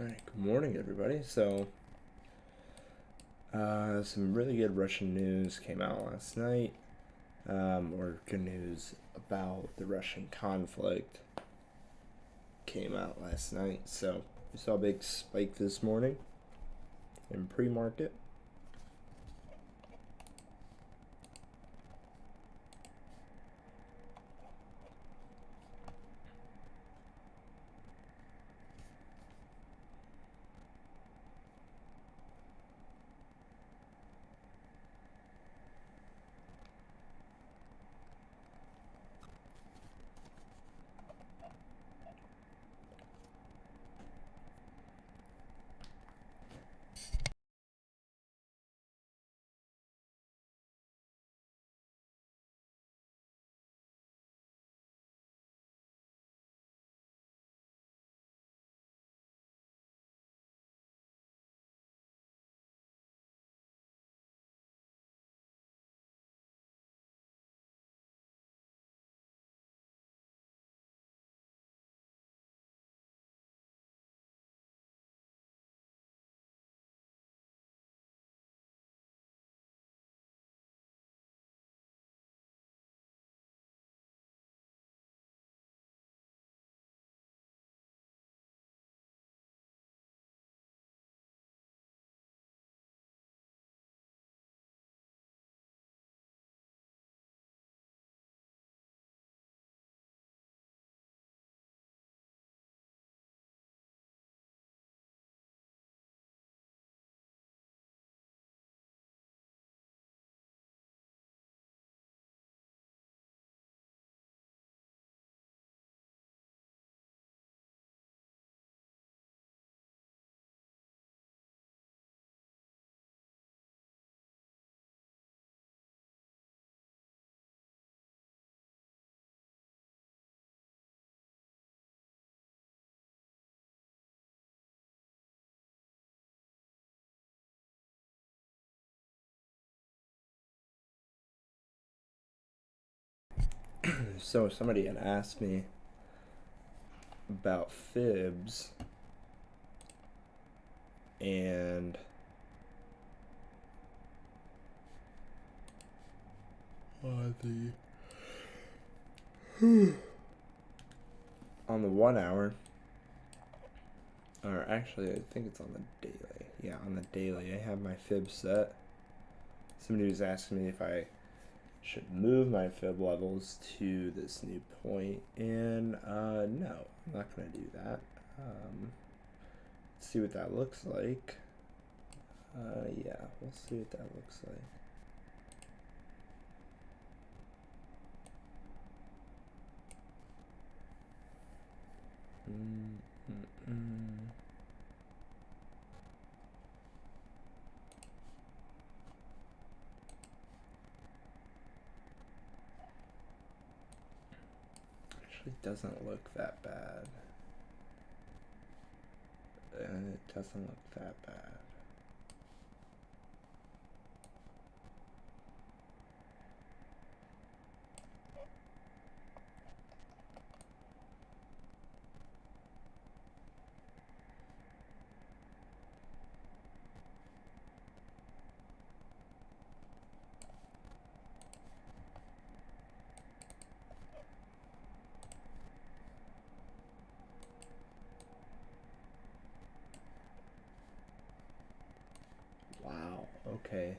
Alright, good morning, everybody. Some really good Russian news came out last night, or good news about the Russian conflict came out last night. So, we saw a big spike this morning in pre market. So, somebody had asked me about fibs, and on the 1 hour, or actually, I think it's on the daily. Yeah, on the daily, I have my fib set. Somebody was asking me if I should move my fib levels to this new point, and no, I'm not going to do that. Let's see what that looks like. Yeah, we'll see what that looks like. Actually, doesn't look that bad. And it doesn't look that bad. Wow, okay.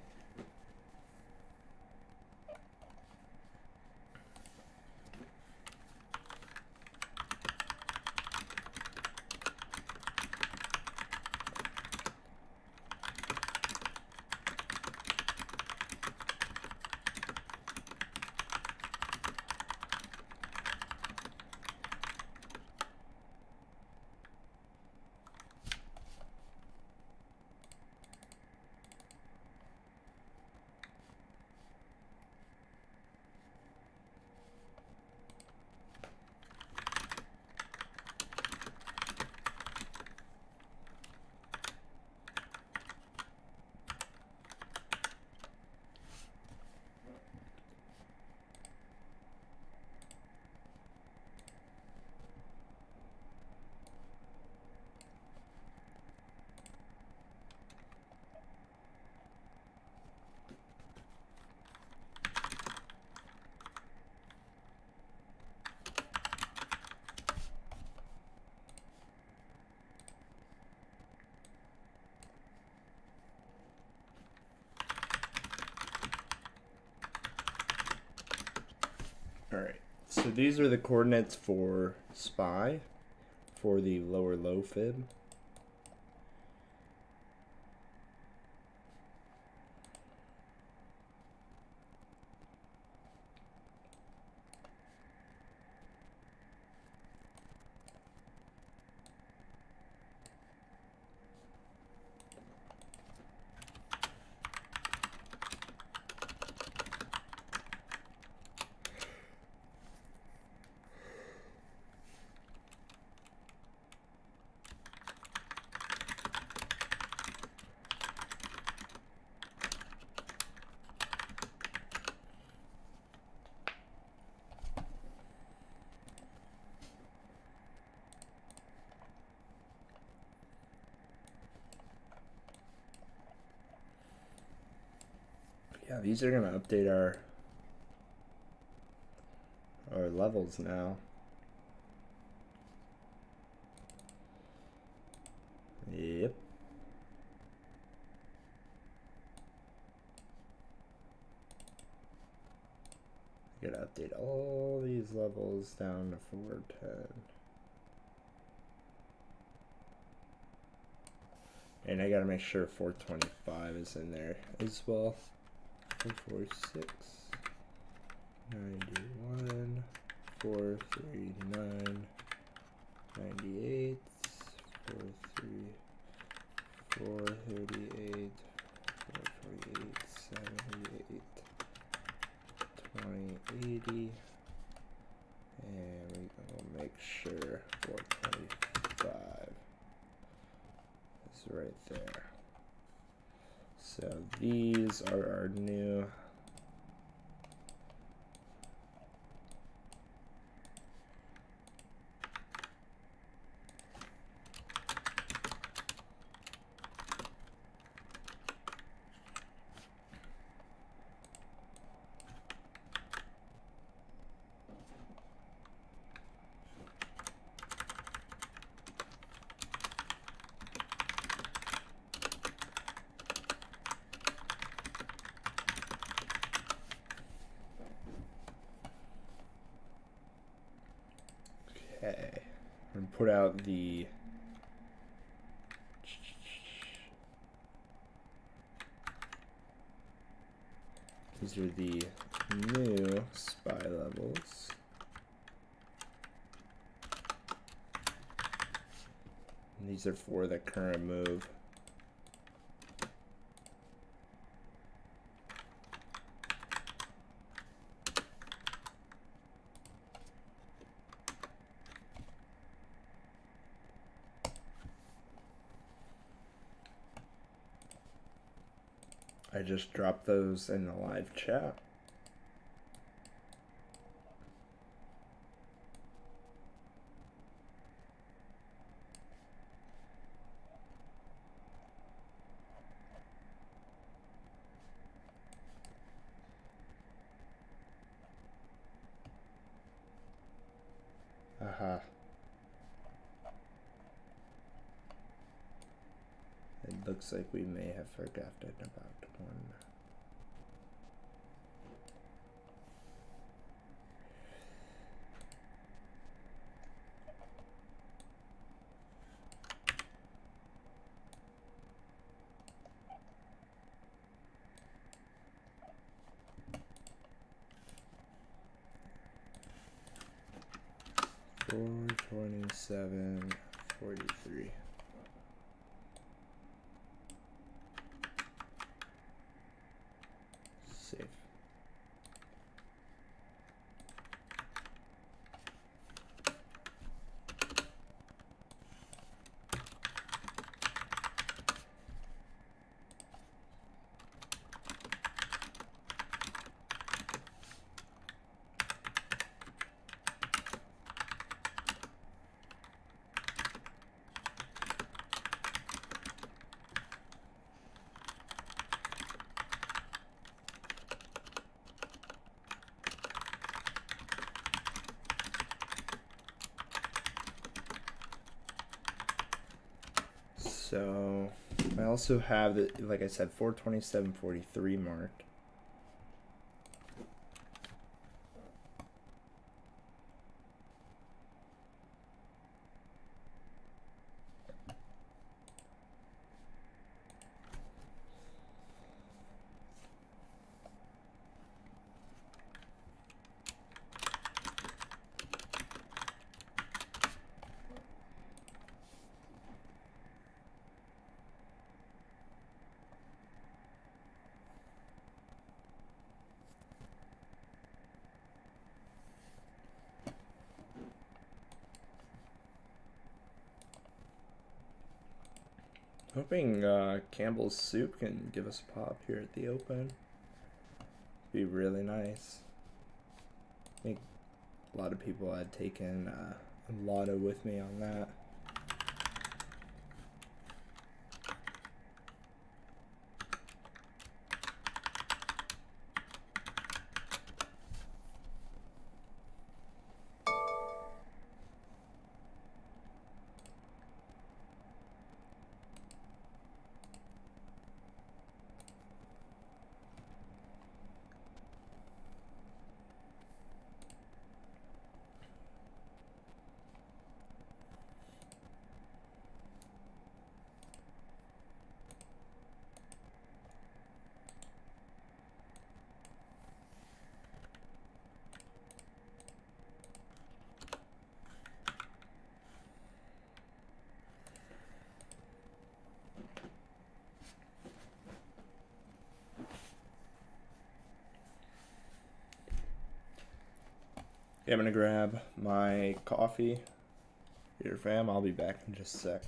Alright, so these are the coordinates for SPY for the lower low fib. Yeah, these are gonna update our levels now. Yep. Gotta update all these levels down to 410. And I gotta make sure 425 is in there as well. 446, 91, 439, 98, 438, 78, 2080, and we'll make sure 425 is right there. So these are our new Okay, and put out the these are the new SPY levels. And these are for the current move. I just dropped those in the live chat. Aha. It looks like we may have forgotten about one. $427.43. Save. So I also have the, like I said, 427.43 marked. Hoping Campbell's Soup can give us a pop here at the Open. Be really nice. I think a lot of people had taken a lotto with me on that. Yeah, I'm gonna grab my coffee here, fam. I'll be back in just a sec.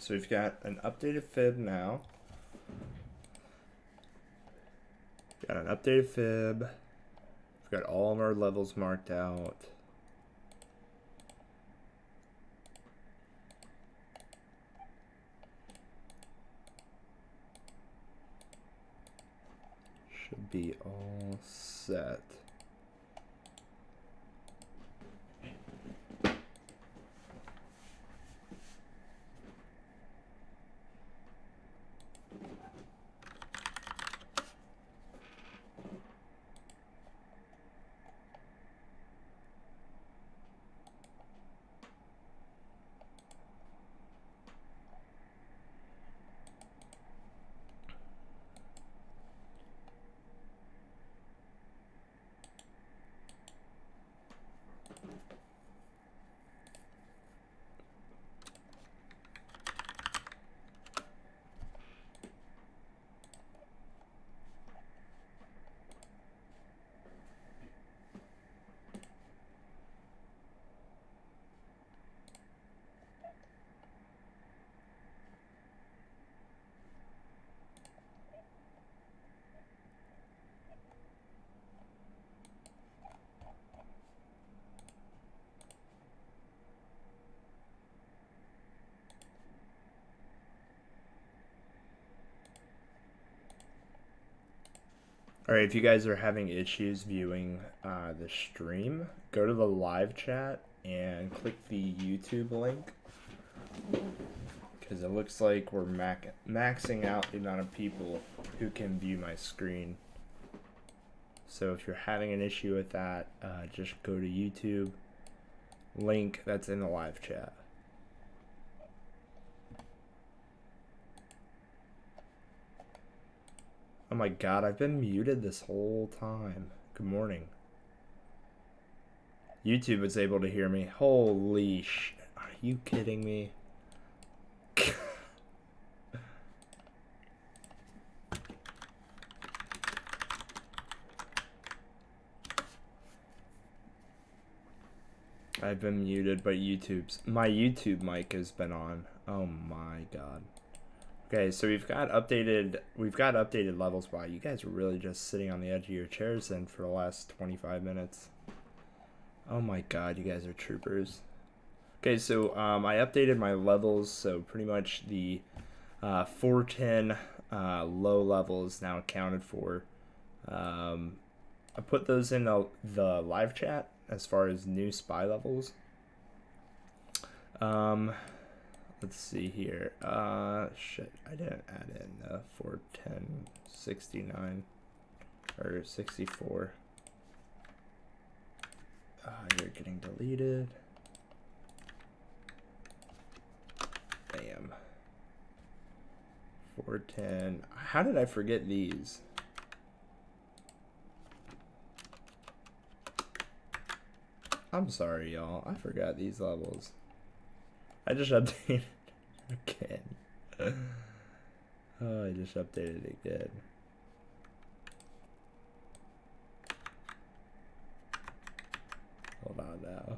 So we've got an updated fib now. Got an updated fib. We've got all of our levels marked out. Should be all set. All right, if you guys are having issues viewing the stream, go to the live chat and click the YouTube link, because it looks like we're maxing out the amount of people who can view my screen. So if you're having an issue with that, just go to YouTube, link that's in the live chat. Oh my god, I've been muted this whole time. Good morning. YouTube was able to hear me. Holy shit. Are you kidding me? I've been muted, but my YouTube mic has been on. Oh my god. Okay, so we've got updated levels. Wow, you guys are really just sitting on the edge of your chairs then for the last 25 minutes. Oh my god, you guys are troopers. Okay, so I updated my levels, so pretty much the 410 low levels now accounted for. I put those in the live chat as far as new spy levels. Let's see here. Shit, I didn't add in 410 69 or 64. You're getting deleted. Bam. 410. How did I forget these? I'm sorry, y'all. I forgot these levels. I just updated again. Oh, I just updated it again. Hold on now.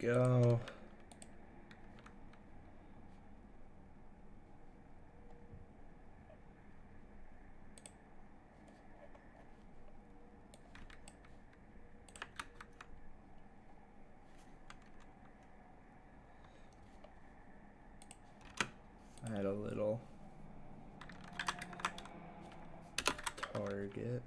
go. Add a little target.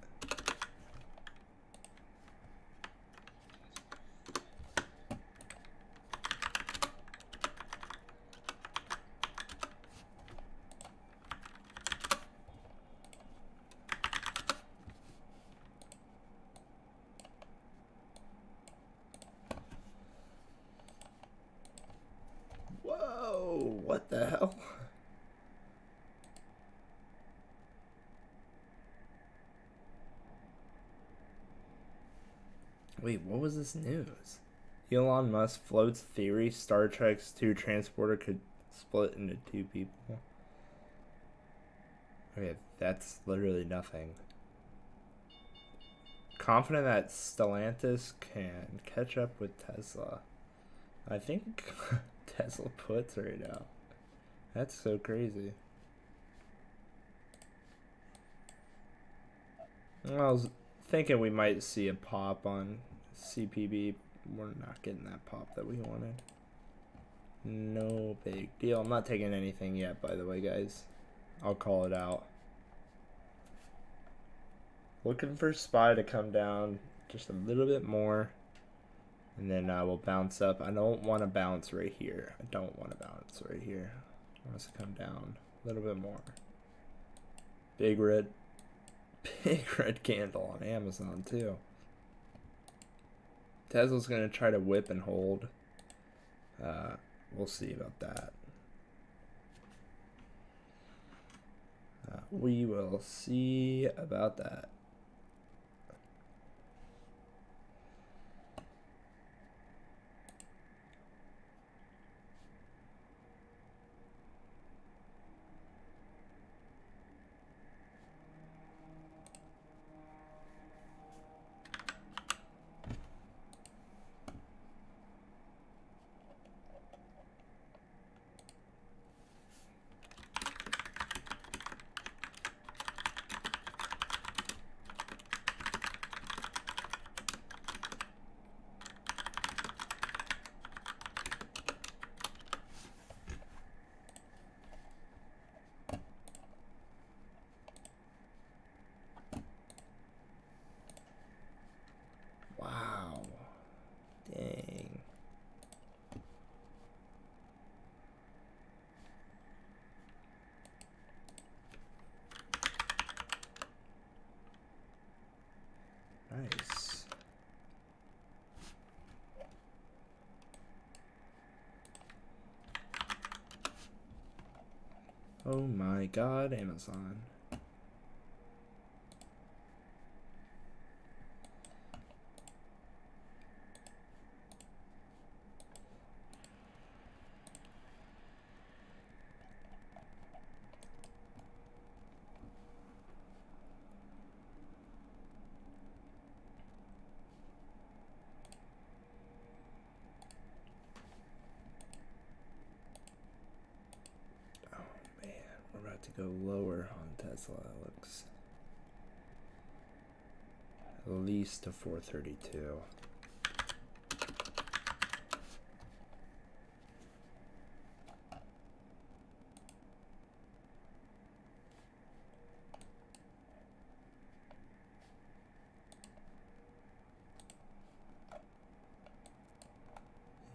Whoa, what the hell? Wait, what was this news? Elon Musk floats theory Star Trek's 2 transporter could split into 2 people. Okay, that's literally nothing. Confident that Stellantis can catch up with Tesla. I think Tesla puts right now. That's so crazy. I was thinking we might see a pop on CPB. We're not getting that pop that we wanted. No big deal. I'm not taking anything yet, by the way, guys. I'll call it out. Looking for SPY to come down just a little bit more. And then we'll bounce up. I don't want to bounce right here. I don't want to bounce right here. I want us to come down a little bit more. Big red candle on Amazon too. Tesla's gonna try to whip and hold. We'll see about that. We will see about that. Wow. Dang. Nice. Oh my God, Amazon. To go lower on Tesla, it looks at least to 432.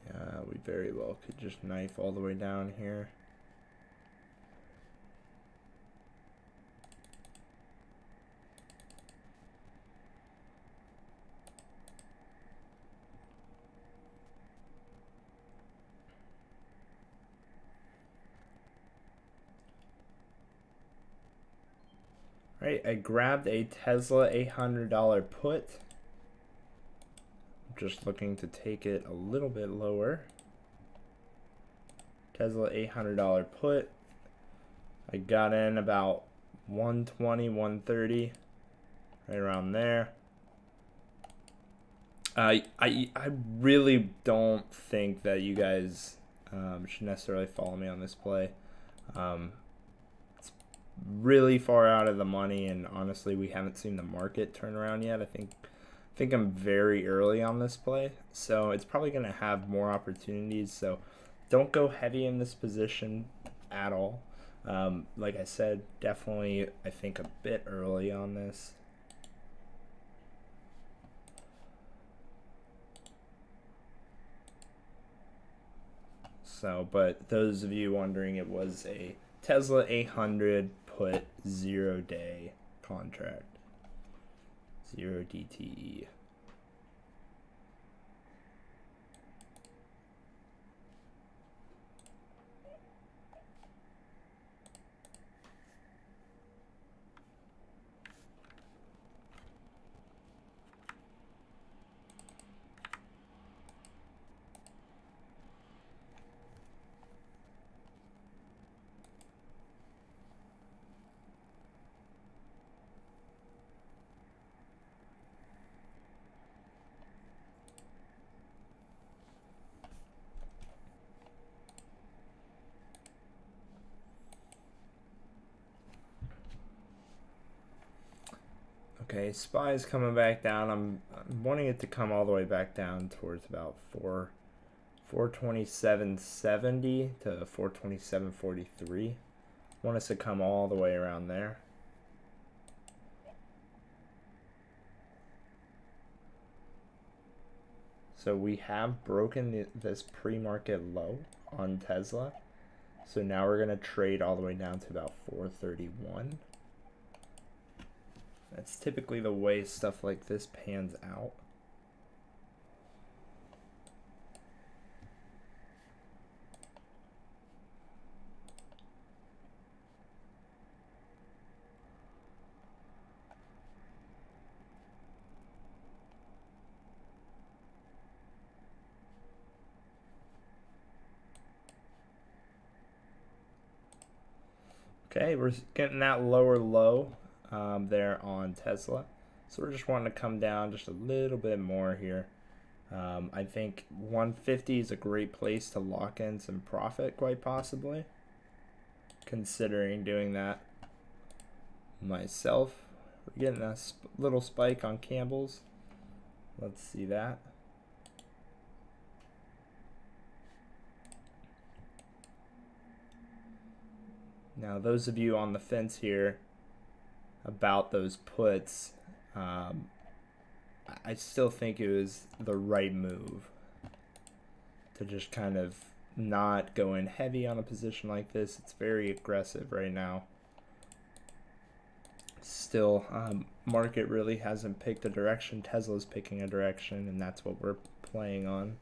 Yeah, we very well could just knife all the way down here. Right, I grabbed a Tesla $800 put. I'm just looking to take it a little bit lower. Tesla $800 put. I got in about 120, 130, right around there. I really don't think that you guys should necessarily follow me on this play. It's really far out of the money, and honestly, we haven't seen the market turn around yet. I think I'm very early on this play, so it's probably going to have more opportunities. So don't go heavy in this position at all. Like I said, definitely I think a bit early on this. So, but those of you wondering, it was a Tesla 800 put 0-day contract, 0 DTE. Okay, SPY is coming back down. I'm wanting it to come all the way back down towards about 427.70 to 427.43. Want us to come all the way around there. So we have broken this pre-market low on Tesla. So now we're going to trade all the way down to about 431. That's typically the way stuff like this pans out. Okay, we're getting that lower low there on Tesla. So we're just wanting to come down just a little bit more here. I think 150 is a great place to lock in some profit, quite possibly. Considering doing that myself. We're getting a little spike on Campbell's. Let's see that. Now, those of you on the fence here about those puts, I still think it was the right move to just kind of not go in heavy on a position like this. It's very aggressive right now. Still, market really hasn't picked a direction. Tesla's picking a direction, and that's what we're playing on.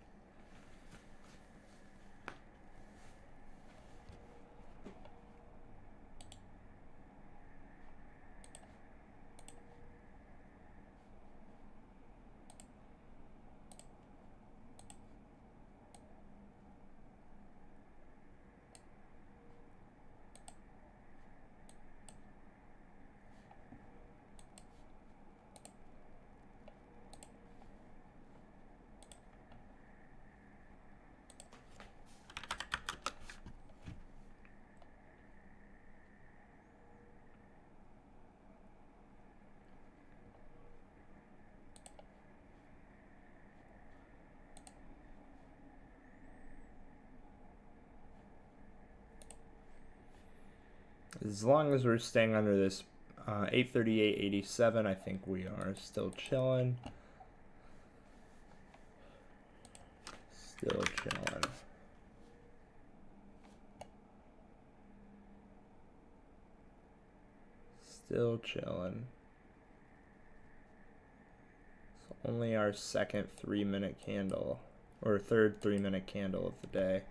As long as we're staying under this 838.87, I think we are still chilling. Still chilling. Still chilling. It's only our second 3-minute candle, or third 3-minute candle of the day.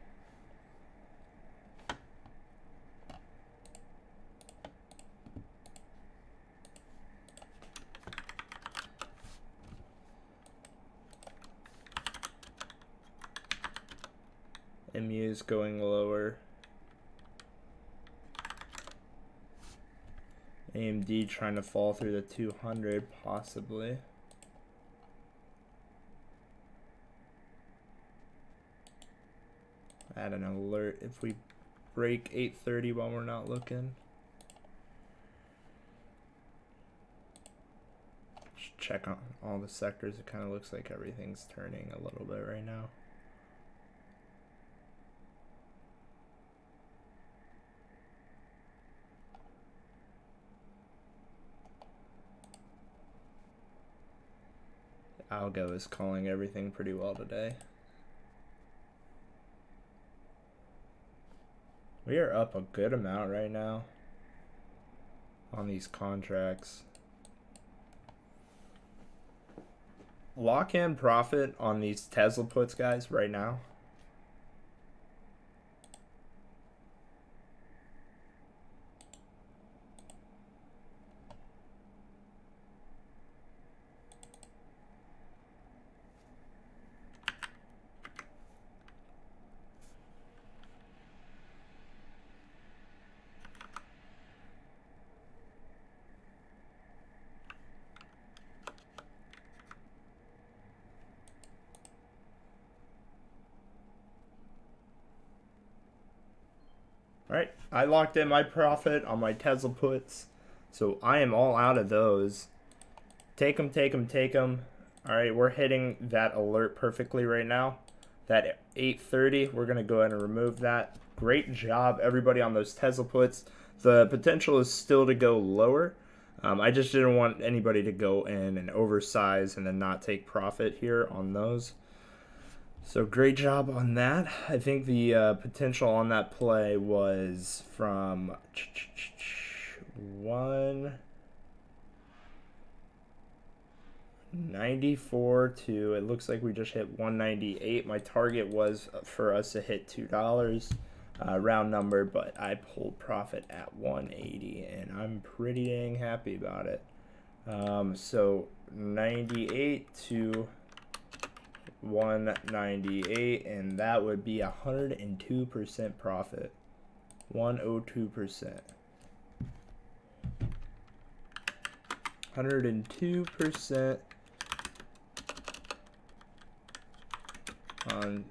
MU's going lower. AMD trying to fall through the 200 possibly. add an alert if we break 830 while we're not looking. Just check on all the sectors. It kind of looks like everything's turning a little bit right now. Algo is calling everything pretty well today. We are up a good amount right now on these contracts. Lock in profit on these Tesla puts, guys, right now. Alright, I locked in my profit on my Tesla puts, so I am all out of those. Take them, take them, take them. Alright, we're hitting that alert perfectly right now. That 830, we're going to go ahead and remove that. Great job, everybody, on those Tesla puts. The potential is still to go lower. I just didn't want anybody to go in and oversize and then not take profit here on those. So great job on that. I think the potential on that play was from 194 to, it looks like we just hit 198. My target was for us to hit $2, round number, but I pulled profit at 180, and I'm pretty dang happy about it. So 98 to 198, and that would be 102% profit. 102%. 102% on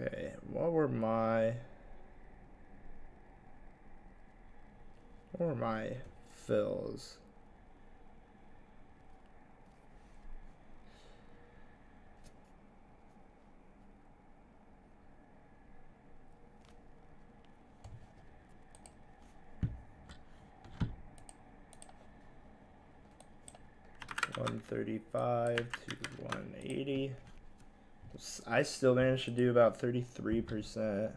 okay, what were my fills? $135 to 180. I still managed to do about 33%.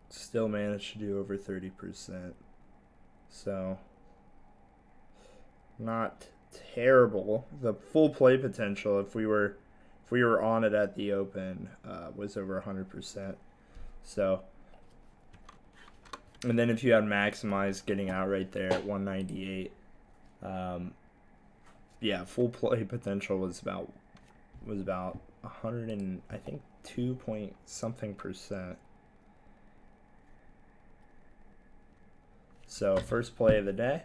Still managed to do over 30%. So not terrible. The full play potential, if we were on it at the open, was over 100%. So, and then if you had maximized getting out right there at 198, yeah, full play potential was about 100 and I think 2 point something percent. So first play of the day.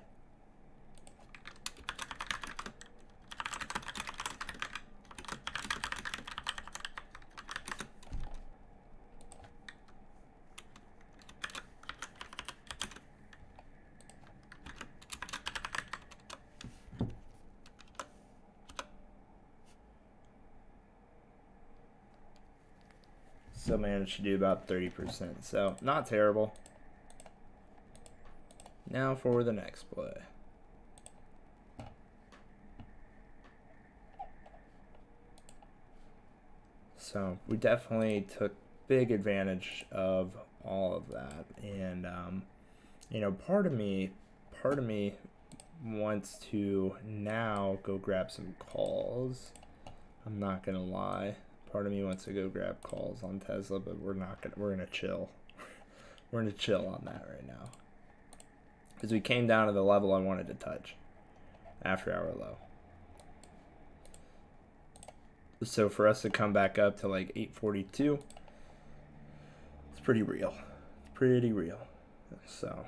Still managed to do about 30%, so not terrible. Now for the next play. So we definitely took big advantage of all of that, and you know, part of me wants to now go grab some calls. I'm not gonna lie. Part of me wants to go grab calls on Tesla, but we're not gonna. We're gonna chill. We're gonna chill on that right now, because we came down to the level I wanted to touch after our low. So for us to come back up to like 842, it's pretty real. Pretty real. So.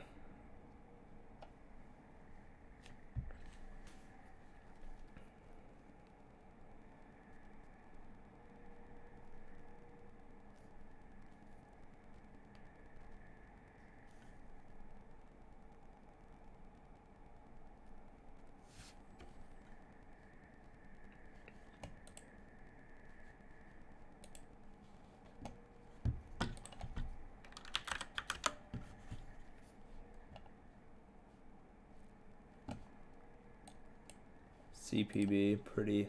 CPB, pretty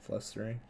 flustering.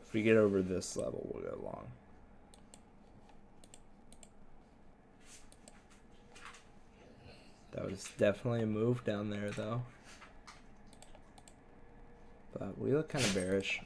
If we get over this level, we'll go long. That was definitely a move down there, though. But we look kind of bearish.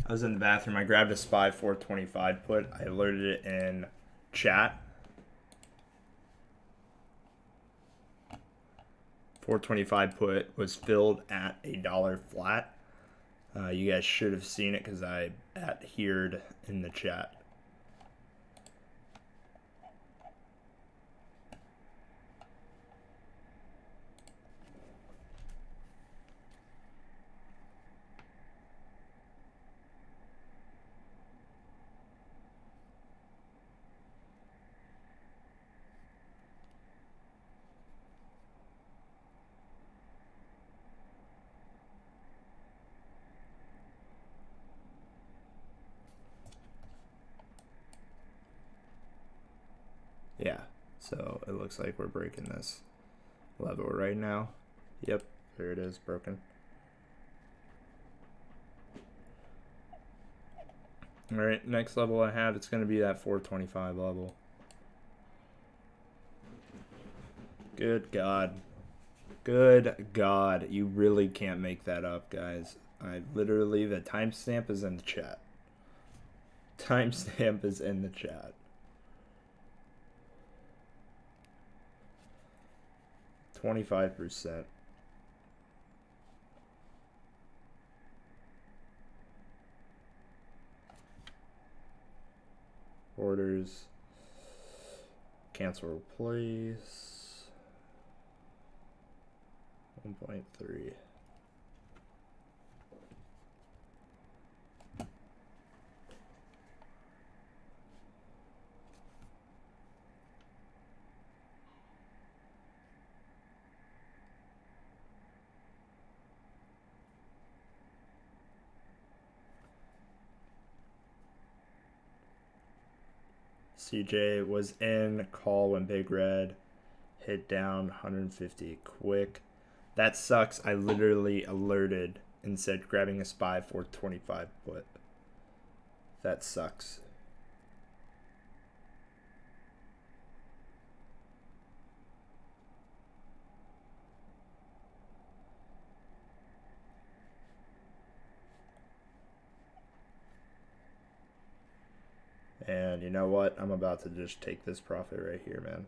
I was in the bathroom. I grabbed a SPY 425 put. I alerted it in chat. 425 put was filled at $1 flat. You guys should have seen it because I adhered in the chat. Yeah, so it looks like we're breaking this level right now. Yep, there it is, broken. All right, next level I have, it's going to be that 425 level. Good God. Good God. You really can't make that up, guys. I literally, the timestamp is in the chat. Timestamp is in the chat. 25%. Orders. Cancel replace. 1.3. CJ was in call when Big Red hit down 150 quick. That sucks. I literally alerted and said grabbing a SPY 425 put. That sucks. And you know what? I'm about to just take this profit right here, man.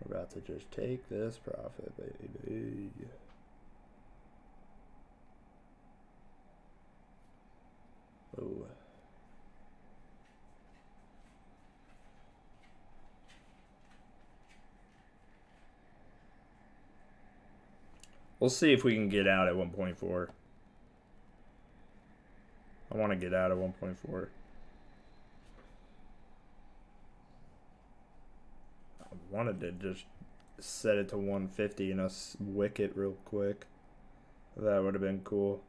We're about to just take this profit, baby. Oh. We'll see if we can get out at 1.4. I want to get out at 1.4. I wanted to just set it to 150 and us wick it real quick. That would have been cool.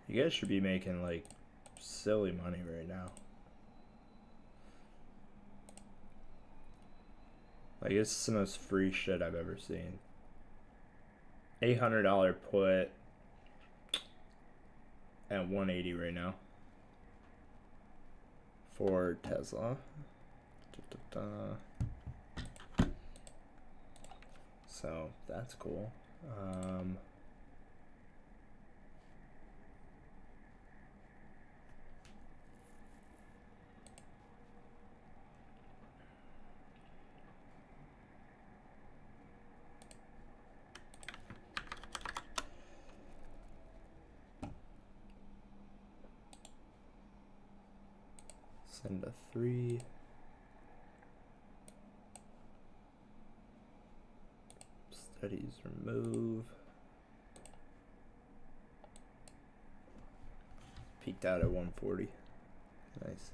You guys should be making like silly money right now. Like, it's the most free shit I've ever seen. $800 put at 180 right now for Tesla. So that's cool. Send a 3. Studies remove. Peaked out at 140. Nice.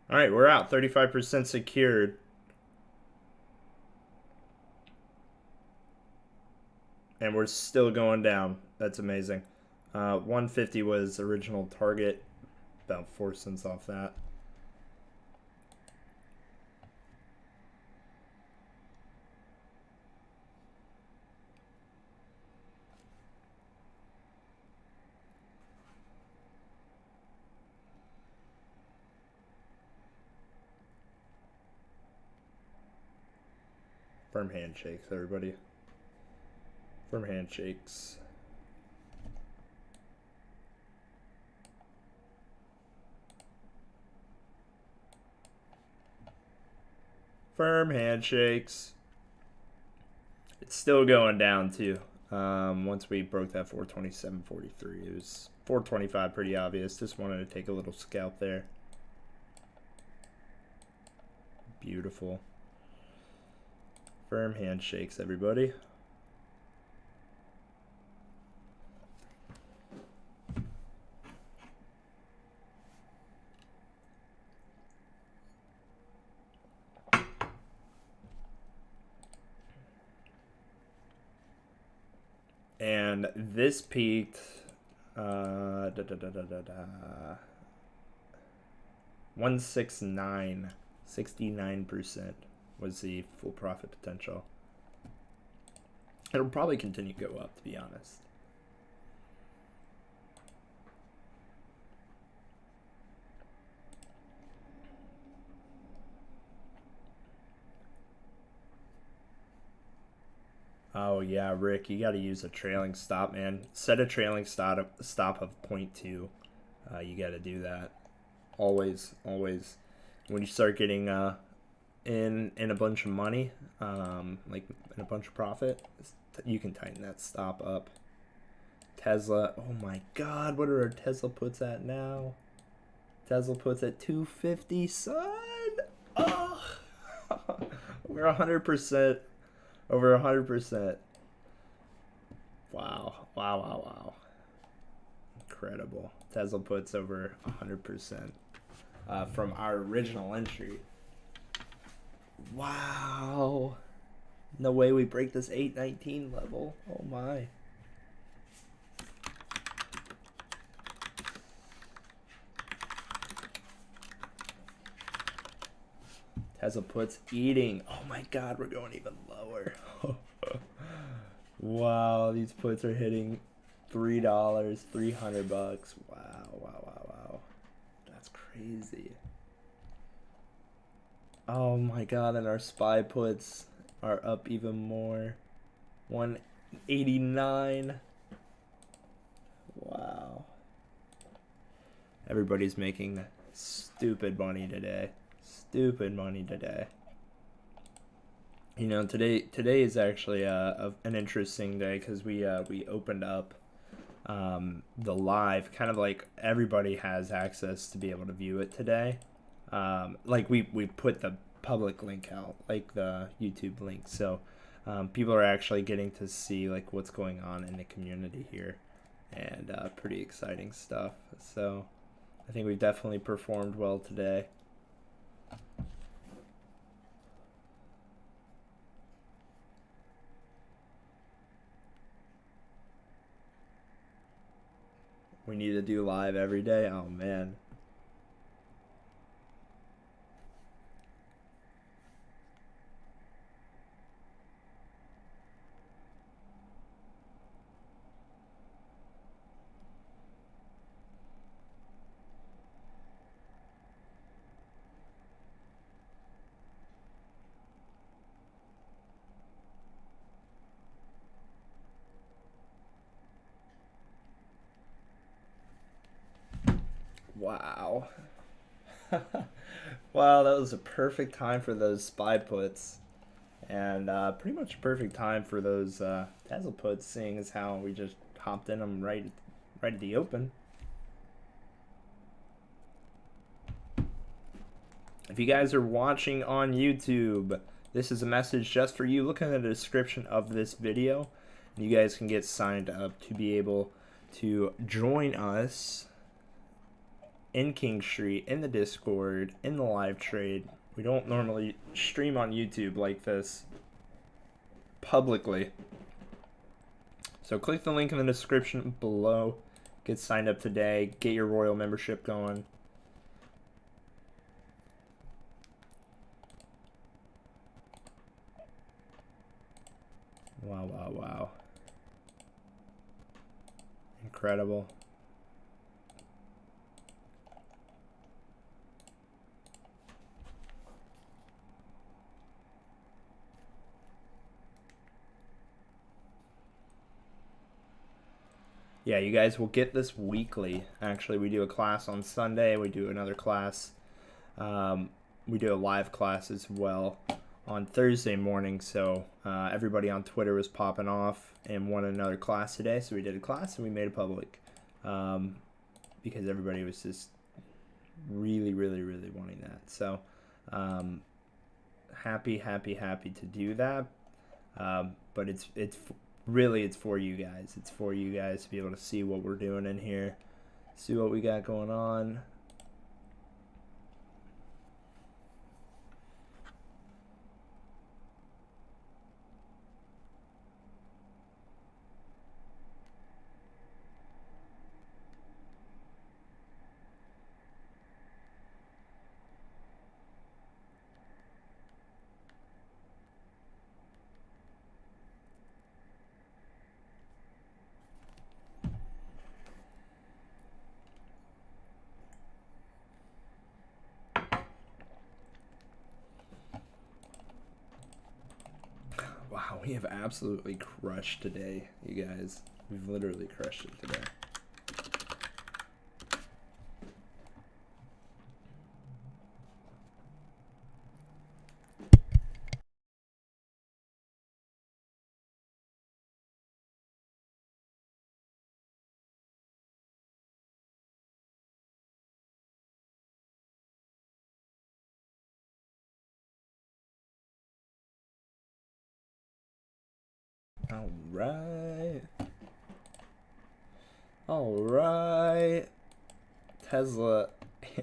All right, we're out. 35% secured. And we're still going down. That's amazing. 150 was original target. About 4 cents off that. Firm handshakes, everybody. Firm handshakes. Firm handshakes. It's still going down too. Once we broke that 427.43, it was 425, pretty obvious. Just wanted to take a little scalp there. Beautiful. Firm handshakes, everybody. And this peaked 169, 69% was the full profit potential. It'll probably continue to go up, to be honest. Oh yeah, Rick, you got to use a trailing stop, man. Set a trailing stop of 0.2. You got to do that. Always. When you start getting in a bunch of money, like in a bunch of profit, you can tighten that stop up. Tesla, oh my God, what are our Tesla puts at now? Tesla puts at 250, son. Oh, we're 100%. Over 100%. Wow. Incredible. Tesla puts over 100% from our original entry. Wow. No way we break this 819 level. Oh my. Tesla puts eating. Oh my God, we're going even lower. Wow, these puts are hitting $3, $300. Wow. That's crazy. Oh my God, and our SPY puts are up even more. 189. Wow. Everybody's making stupid money today. You know, today is actually an interesting day because we opened up the live, kind of like everybody has access to be able to view it today. Like we put the public link out, like the YouTube link, so people are actually getting to see like what's going on in the community here, and pretty exciting stuff. So I think we definitely performed well today. We need to do live every day. Oh man. Wow. Wow, that was a perfect time for those SPY puts. And pretty much a perfect time for those Tesla puts, seeing as how we just hopped in them right at the open. If you guys are watching on YouTube, this is a message just for you. Look in the description of this video. You guys can get signed up to be able to join us in King Street, in the Discord, in the live trade. We don't normally stream on YouTube like this publicly. So click the link in the description below. Get signed up today. Get your Royal membership going. Wow, wow, wow. Incredible. Yeah, you guys will get this weekly. Actually, we do a class on Sunday. We do another class. We do a live class as well on Thursday morning. So everybody on Twitter was popping off and wanted another class today. So we did a class and we made it public because everybody was just really, really, really wanting that. So happy to do that. But it's really, it's for you guys. It's for you guys to be able to see what we're doing in here, see what we got going on. Wow, we have absolutely crushed today, you guys. We've literally crushed it today. All right. Tesla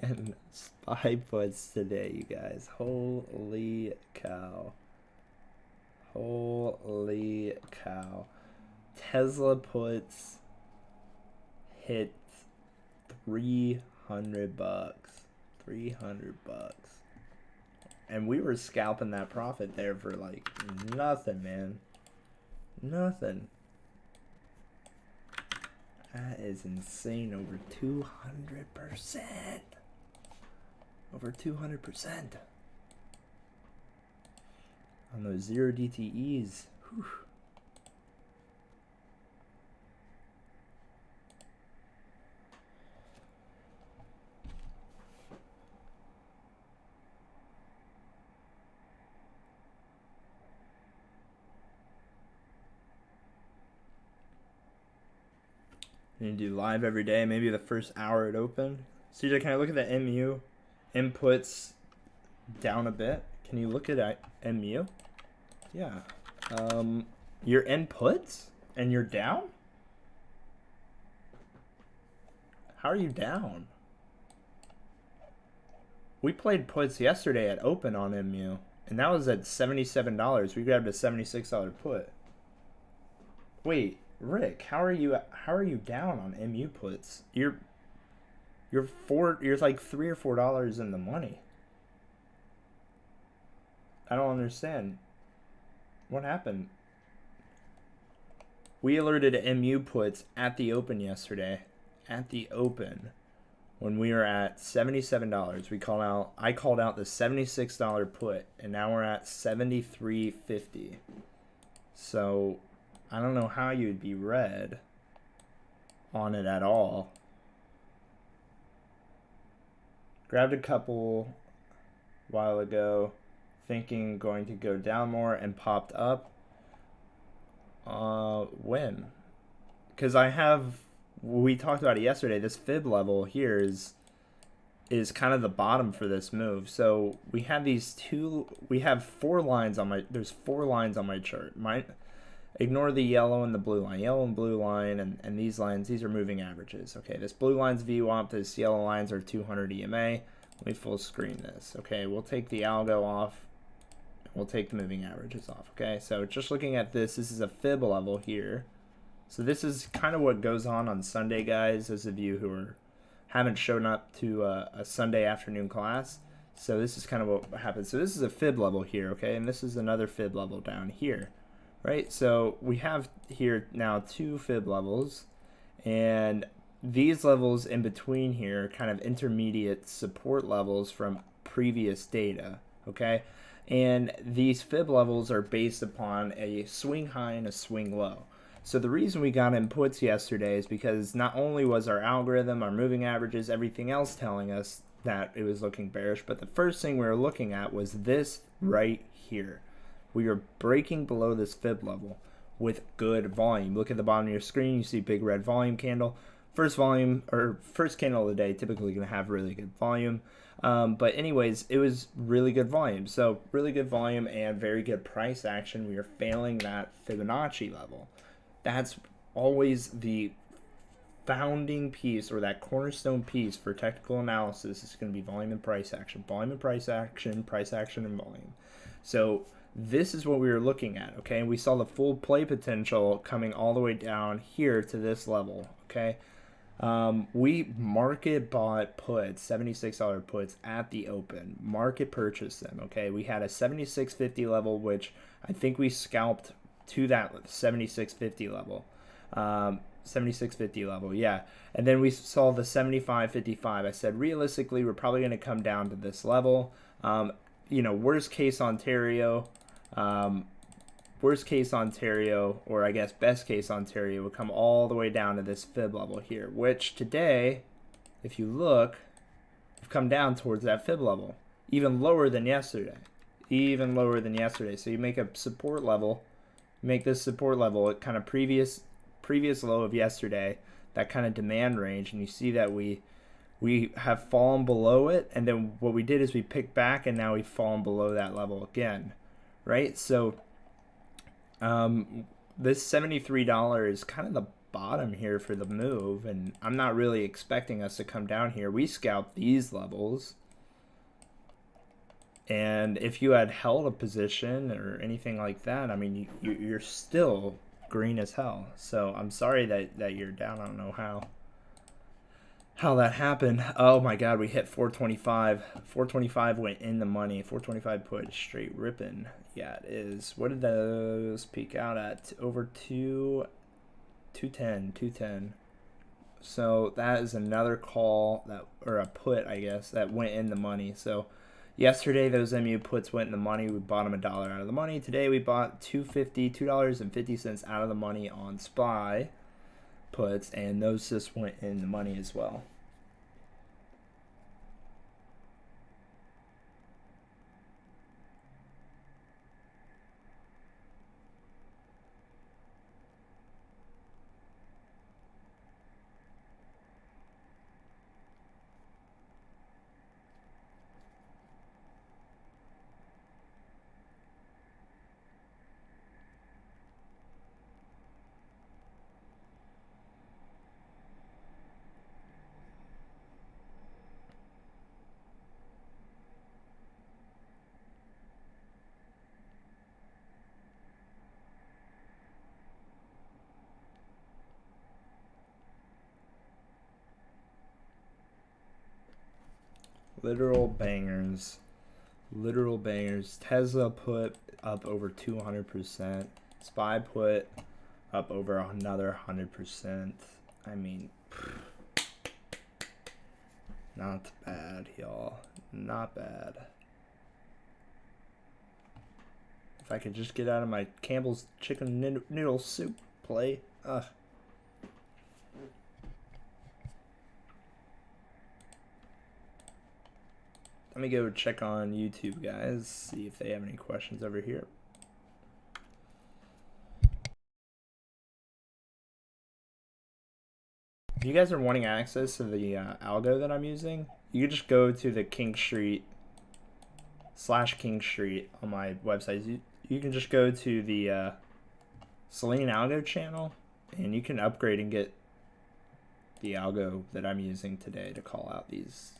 and SPY puts today, you guys. Holy cow. Holy cow. Tesla puts hit 300 bucks. 300 bucks. And we were scalping that profit there for like nothing, man. Nothing. That is insane. Over 200%. Over 200%. On those 0 DTEs. Whew. You do live every day, maybe the first hour it opened. CJ, can I look at the MU inputs down a bit? Can you look at MU? Yeah. Your inputs and you're down? How are you down? We played puts yesterday at open on MU, and that was at $77. We grabbed a $76 put. Wait, Rick, how are you down on MU puts? You're like $3 or $4 in the money. I don't understand. What happened? We alerted MU puts at the open yesterday. At the open. When we were at $77. I called out the $76 put, and now we're at $73.50. So I don't know how you'd be red on it at all. Grabbed a couple a while ago, thinking going to go down more, and popped up. When? Because we talked about it yesterday. This fib level here is kind of the bottom for this move. So we have four lines on my, there's 4 lines on my chart. Ignore the yellow and the blue line. Yellow and blue line, and these lines, these are moving averages. Okay, this blue line's VWAP, this yellow lines are 200 EMA. Let me full screen this. Okay, we'll take the algo off. We'll take the moving averages off. Okay, so just looking at this is a fib level here. So this is kind of what goes on Sunday, guys, those of you who haven't shown up to a Sunday afternoon class. So this is kind of what happens. So this is a fib level here, okay, and this is another fib level down here. Right, so we have here now 2 fib levels, and these levels in between here kind of intermediate support levels from previous data, okay? And these fib levels are based upon a swing high and a swing low. So the reason we got in puts yesterday is because not only was our algorithm, our moving averages, everything else telling us that it was looking bearish, but the first thing we were looking at was this right here. We are breaking below this fib level with good volume. Look at the bottom of your screen, you see big red volume candle. First candle of the day, typically going to have really good volume. But anyways, it was really good volume. So really good volume and very good price action. We are failing that Fibonacci level. That's always the founding piece, or that cornerstone piece for technical analysis, is going to be volume and price action. Volume and price action, price action and volume. So this is what we were looking at, okay? And we saw the full play potential coming all the way down here to this level, okay? We market bought puts, $76 puts at the open. Market purchased them, okay? We had a 76.50 level, which I think we scalped to that 76.50 level. 76.50 level, yeah. And then we saw the 75.55. I said, realistically, we're probably going to come down to this level. Worst case Ontario, or I guess best case Ontario, would come all the way down to this fib level here, which today, if you look, we've come down towards that fib level, even lower than yesterday. So you make a support level, make this support level at kind of previous low of yesterday, that kind of demand range, and you see that we have fallen below it, and then what we did is we picked back, and now we've fallen below that level again, right? So this $73 is kind of the bottom here for the move, and I'm not really expecting us to come down here. We scalped these levels, and if you had held a position or anything like that, I mean, you're still green as hell. So I'm sorry that you're down. I don't know how that happened. Oh my god, we hit 425. 425 went in the money. 425 put straight ripping. Yeah, it is. What did those peak out at? Over 210. So that is another call or a put, I guess, that went in the money. So yesterday those MU puts went in the money. We bought them $1 out of the money. Today we bought $2.50 out of the money on SPY puts, and those just went in the money as well. Literal bangers. Tesla put up over 200%. SPY put up over another 100%. I mean, not bad, y'all. Not bad. If I could just get out of my Campbell's chicken noodle soup play. Ugh. Let me go check on YouTube, guys, see if they have any questions over here. If you guys are wanting access to the algo that I'm using, you can just go to the King Street /King Street on my website. You can just go to the Selene algo channel, and you can upgrade and get the algo that I'm using today to call out these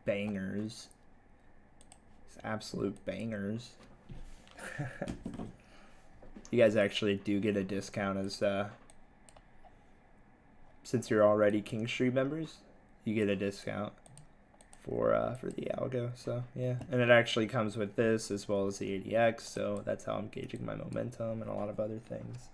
bangers, these absolute bangers. You guys actually do get a discount as since you're already King Street members, you get a discount for the algo. So yeah, and it actually comes with this as well as the ADX. So that's how I'm gauging my momentum and a lot of other things.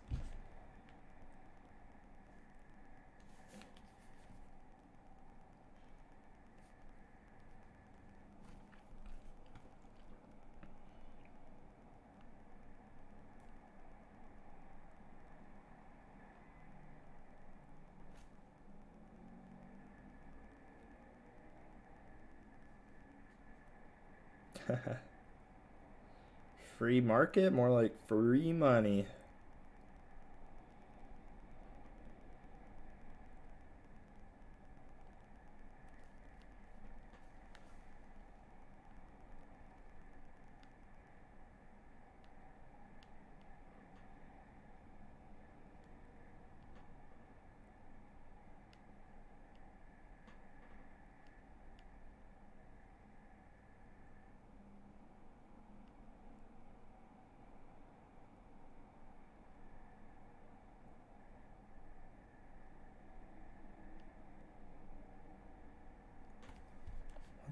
Free market, more like free money.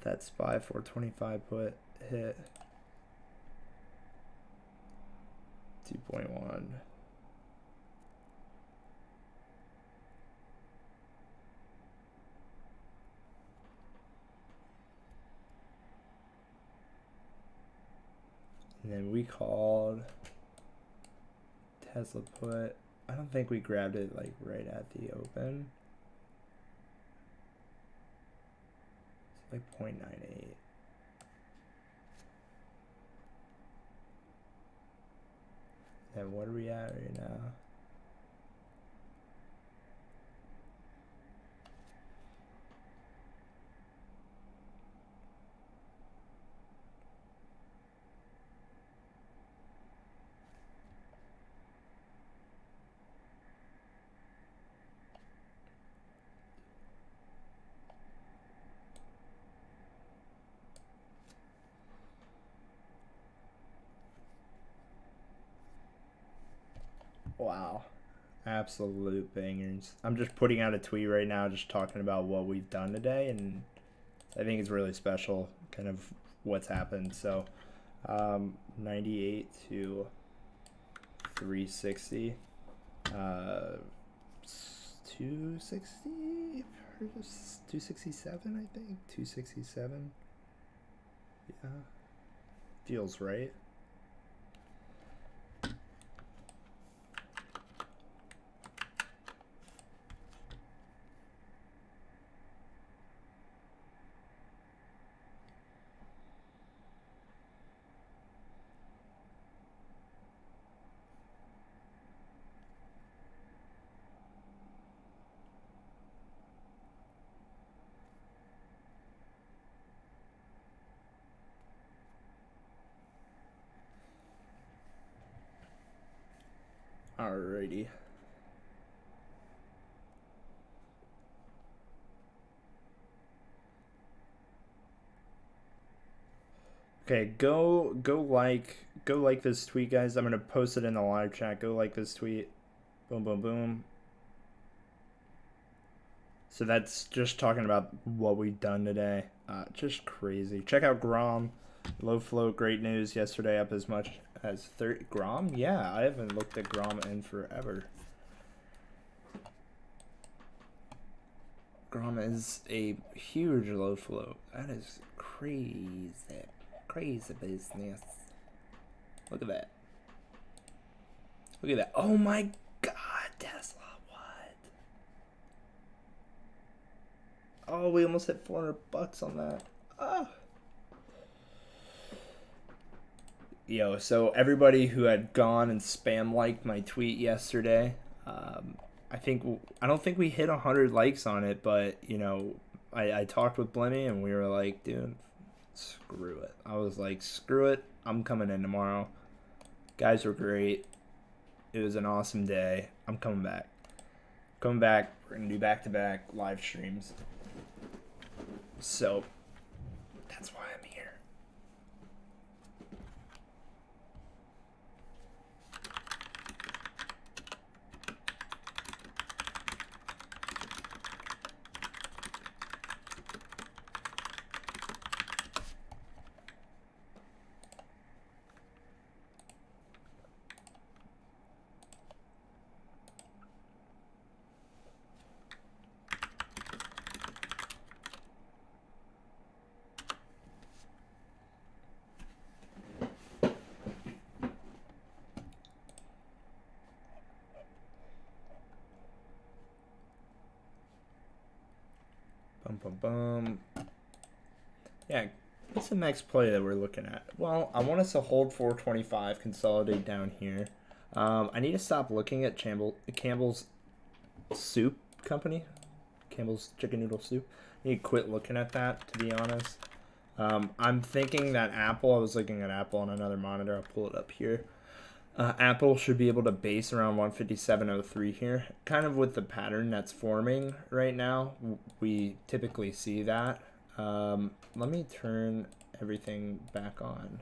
That SPY 425 put hit 2.1. And then we called Tesla put. I don't think we grabbed it like right at the open. Like 0.98. And what are we at right now? Wow. Absolute bangers. I'm just putting out a tweet right now just talking about what we've done today, and I think it's really special kind of what's happened. So 98 to 360, 260, 267, I think 267. Yeah, feels right. Alrighty. Okay, go like this tweet, guys. I'm gonna post it in the live chat. Go like this tweet. Boom, boom, boom. So that's just talking about what we've done today. Just crazy. Check out Grom. Low float, great news. Yesterday up as much as 30. Grom? Yeah, I haven't looked at Grom in forever. Grom is a huge low float. That is crazy. Crazy business. Look at that. Look at that. Oh my god, Tesla. What? Oh, we almost hit 400 bucks on that. Ah. So everybody who had gone and spam liked my tweet yesterday, I don't think we hit 100 likes on it, but I talked with Blemmy and we were like, dude, screw it. I was like, screw it. I'm coming in tomorrow. Guys were great. It was an awesome day. I'm coming back. Coming back. We're gonna do back-to-back live streams. So that's why I'm here. Bum, bum, bum. Yeah, what's the next play that we're looking at? Well, I want us to hold 425, consolidate down here. I need to stop looking at Campbell's Soup Company. Campbell's Chicken Noodle Soup. I need to quit looking at that, to be honest. I'm thinking that Apple, I was looking at Apple on another monitor. I'll pull it up here. Apple should be able to base around 157.03 here. Kind of with the pattern that's forming right now, we typically see that. Let me turn everything back on.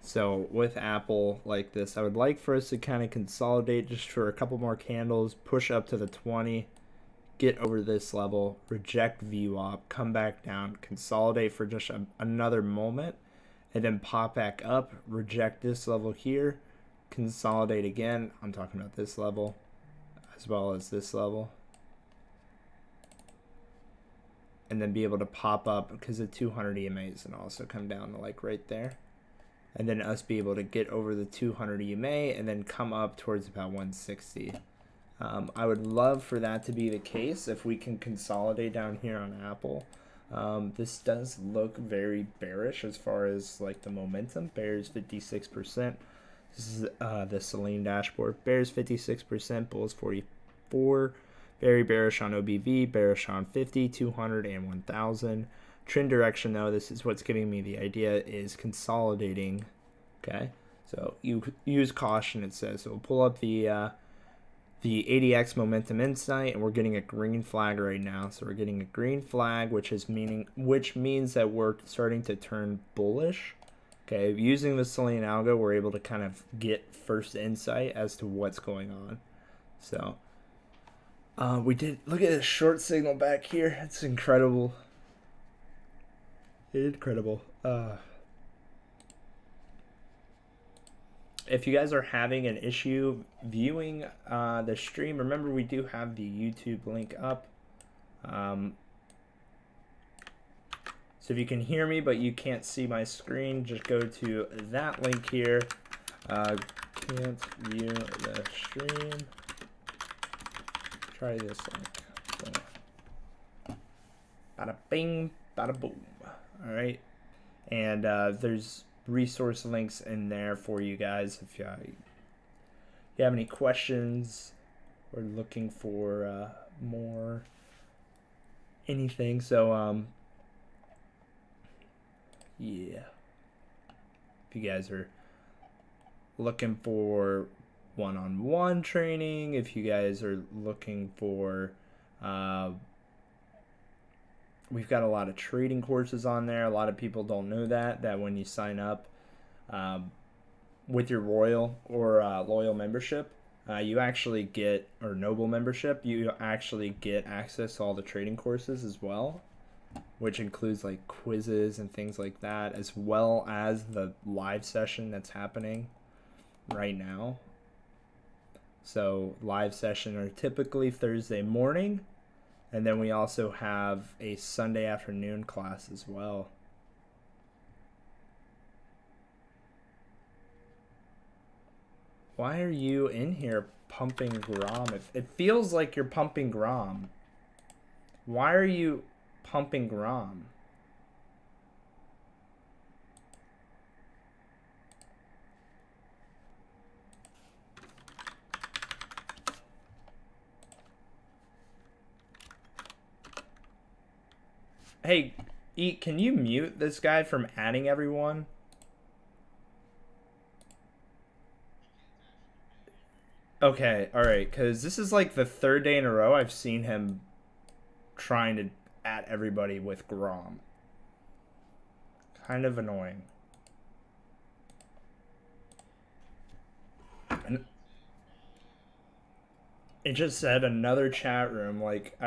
So with Apple like this, I would like for us to kind of consolidate just for a couple more candles, push up to the 20, get over this level, reject VWAP, come back down, consolidate for just another moment, and then pop back up, reject this level here, consolidate again. I'm talking about this level as well as this level. And then be able to pop up because the 200 EMAs and also come down to like right there. And then us be able to get over the 200 EMA and then come up towards about 160. I would love for that to be the case if we can consolidate down here on Apple. This does look very bearish as far as like the momentum. Bears 56%. This is the Selene dashboard. Bears 56%, bulls 44. Very bearish on OBV, bearish on 50, 200, and 1000. Trend direction, though, this is what's giving me the idea, is consolidating. Okay, so you use caution, it says. So we'll pull up the ADX Momentum Insight, and we're getting a green flag right now. So we're getting a green flag, which means that we're starting to turn bullish. Okay, using the Selene algo, we're able to kind of get first insight as to what's going on. So we did look at this short signal back here. It's incredible. Incredible. If you guys are having an issue viewing the stream, remember we do have the YouTube link up. So if you can hear me but you can't see my screen, just go to that link here. Can't view the stream. Try this link. So, bada bing, bada boom. All right, and there's resource links in there for you guys if you have any questions or looking for more anything. So yeah, if you guys are looking for one-on-one training, if you guys are looking for we've got a lot of trading courses on there. A lot of people don't know that when you sign up with your Royal or Loyal membership, you actually get, or Noble membership, you actually get access to all the trading courses as well, which includes like quizzes and things like that, as well as the live session that's happening right now. So live session are typically Thursday morning. And then we also have a Sunday afternoon class as well. Why are you in here pumping Grom? It feels like you're pumping Grom. Why are you pumping Grom? Hey, Eat, can you mute this guy from adding everyone? Okay, alright, because this is like the third day in a row I've seen him trying to add everybody with Grom. Kind of annoying. And it just said another chat room, like,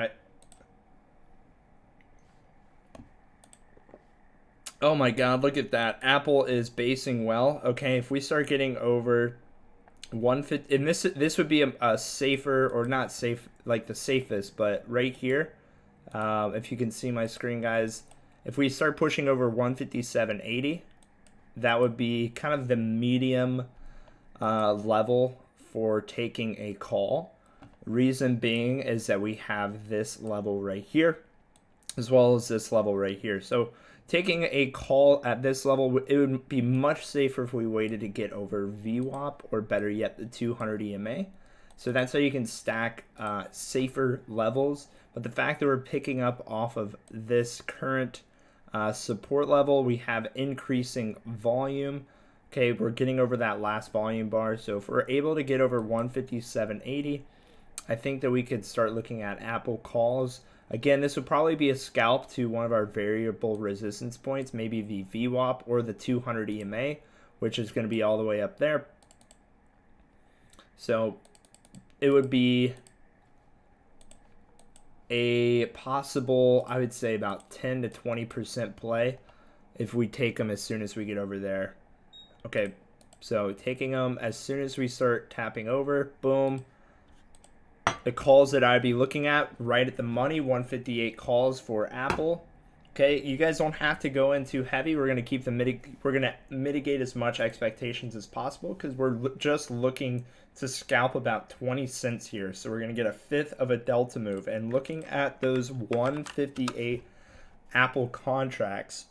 oh my god, look at that. Apple is basing well. Okay, if we start getting over 150, and this would be a safer, or not safe, like the safest, but right here, if you can see my screen, guys, if we start pushing over 157.80, that would be kind of the medium level for taking a call. Reason being is that we have this level right here, as well as this level right here. So taking a call at this level, it would be much safer if we waited to get over VWAP, or better yet, the 200 EMA. So that's how you can stack safer levels. But the fact that we're picking up off of this current support level, we have increasing volume. Okay, we're getting over that last volume bar. So if we're able to get over 157.80, I think that we could start looking at Apple calls. Again, this would probably be a scalp to one of our variable resistance points, maybe the VWAP or the 200 EMA, which is going to be all the way up there. So it would be a possible, I would say, about 10 to 20% play if we take them as soon as we get over there. Okay, so taking them as soon as we start tapping over, boom. The calls that I'd be looking at, right at the money, 158 calls for Apple. Okay, you guys don't have to go in too heavy. We're gonna keep we're gonna mitigate as much expectations as possible, because we're just looking to scalp about 20 cents here. So we're gonna get a fifth of a delta move. And looking at those 158 Apple contracts,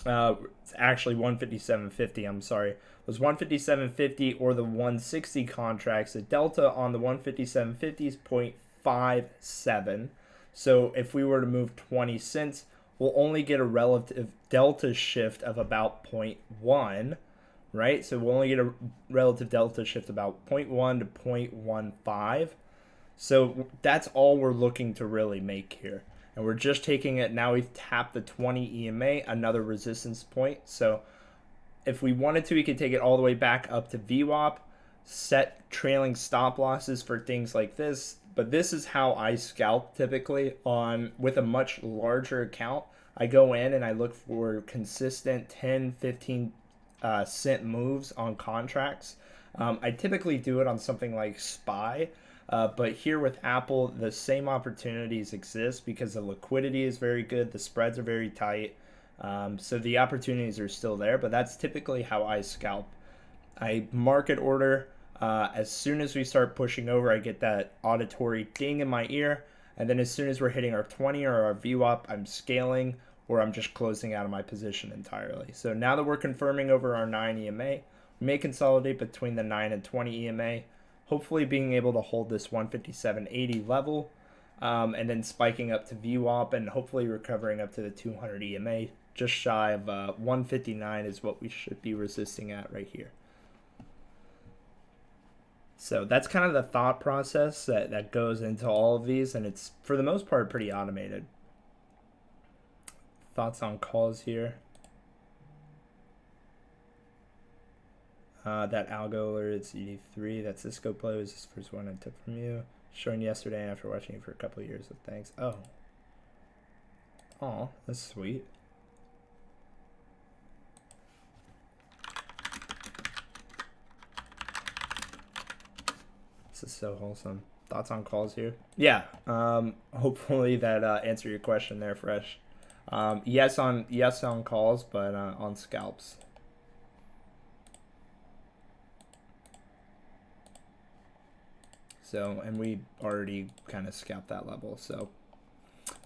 it's actually 157.50. I'm sorry. Was 157.50 or the 160 contracts. The delta on the 157.50 is 0.57. So if we were to move 20 cents, we'll only get a relative delta shift of about 0.1, right? So we'll only get a relative delta shift about 0.1 to 0.15. So that's all we're looking to really make here. And we're just taking it, now we've tapped the 20 EMA, another resistance point. So if we wanted to, we could take it all the way back up to VWAP, set trailing stop losses for things like this. But this is how I scalp typically with a much larger account. I go in and I look for consistent 10, 15 cent moves on contracts. I typically do it on something like SPY. But here with Apple, the same opportunities exist because the liquidity is very good. The spreads are very tight. So the opportunities are still there, but that's typically how I scalp. I market order. As soon as we start pushing over, I get that auditory ding in my ear. And then as soon as we're hitting our 20 or our VWAP, I'm scaling, or I'm just closing out of my position entirely. So now that we're confirming over our 9 EMA, we may consolidate between the 9 and 20 EMA, hopefully being able to hold this 157.80 level, and then spiking up to VWAP and hopefully recovering up to the 200 EMA. Just shy of 159 is what we should be resisting at right here. So that's kind of the thought process that goes into all of these, and it's, for the most part, pretty automated. Thoughts on calls here? That algo alerted CD3, that Cisco play was this first one I took from you. Showing yesterday after watching you for a couple of years, so thanks. Oh, that's sweet. This is so wholesome. Thoughts on calls here? Yeah. Hopefully that answered your question there, Fresh. Yes on calls, but on scalps. So, and we already kind of scalped that level. So,